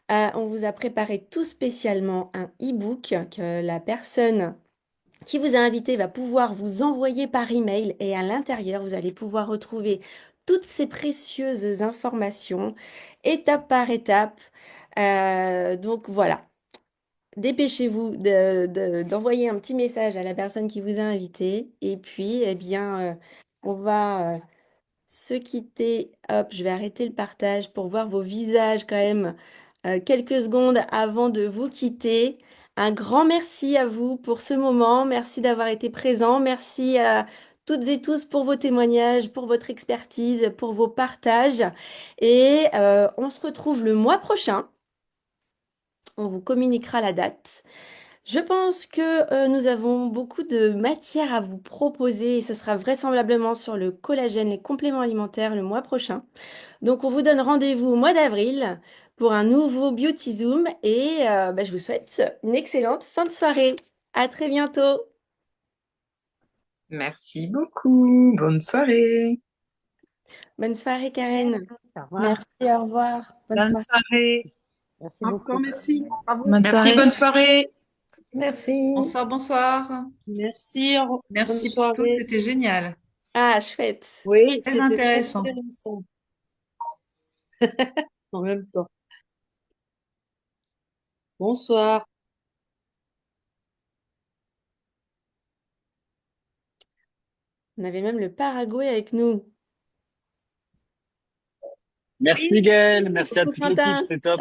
On vous a préparé tout spécialement un e-book que la personne qui vous a invité va pouvoir vous envoyer par email et à l'intérieur, vous allez pouvoir retrouver toutes ces précieuses informations, étape par étape. Donc voilà, dépêchez-vous d'envoyer un petit message à la personne qui vous a invité et puis, eh bien, on va se quitter. Hop, je vais arrêter le partage pour voir vos visages quand même quelques secondes avant de vous quitter. Un grand merci à vous pour ce moment. Merci d'avoir été présent. Merci à toutes et tous pour vos témoignages, pour votre expertise, pour vos partages. Et on se retrouve le mois prochain. On vous communiquera la date. Je pense que nous avons beaucoup de matière à vous proposer et ce sera vraisemblablement sur le collagène, les compléments alimentaires le mois prochain. Donc on vous donne rendez-vous au mois d'avril pour un nouveau Beauty Zoom et je vous souhaite une excellente fin de soirée. À très bientôt. Merci beaucoup. Bonne soirée. Bonne soirée, Karen. Au revoir. Merci, au revoir. Bonne Bonne soirée. soirée. Merci Encore beaucoup. merci. Bravo. Bonne Merci, soirée. bonne soirée. Merci. Bonsoir, bonsoir. Merci. Bonne Merci pour tout, soirée. c'était génial. Ah, chouette. Oui, Très c'était très intéressant. intéressant. En même temps. Bonsoir. On avait même le Paraguay avec nous. Merci Oui, Gaël, merci à coucou toute l'équipe, Quentin. c'était top.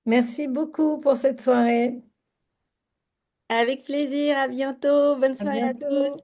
Merci beaucoup pour cette soirée. Avec plaisir, à bientôt. Bonne À soirée à bientôt. tous.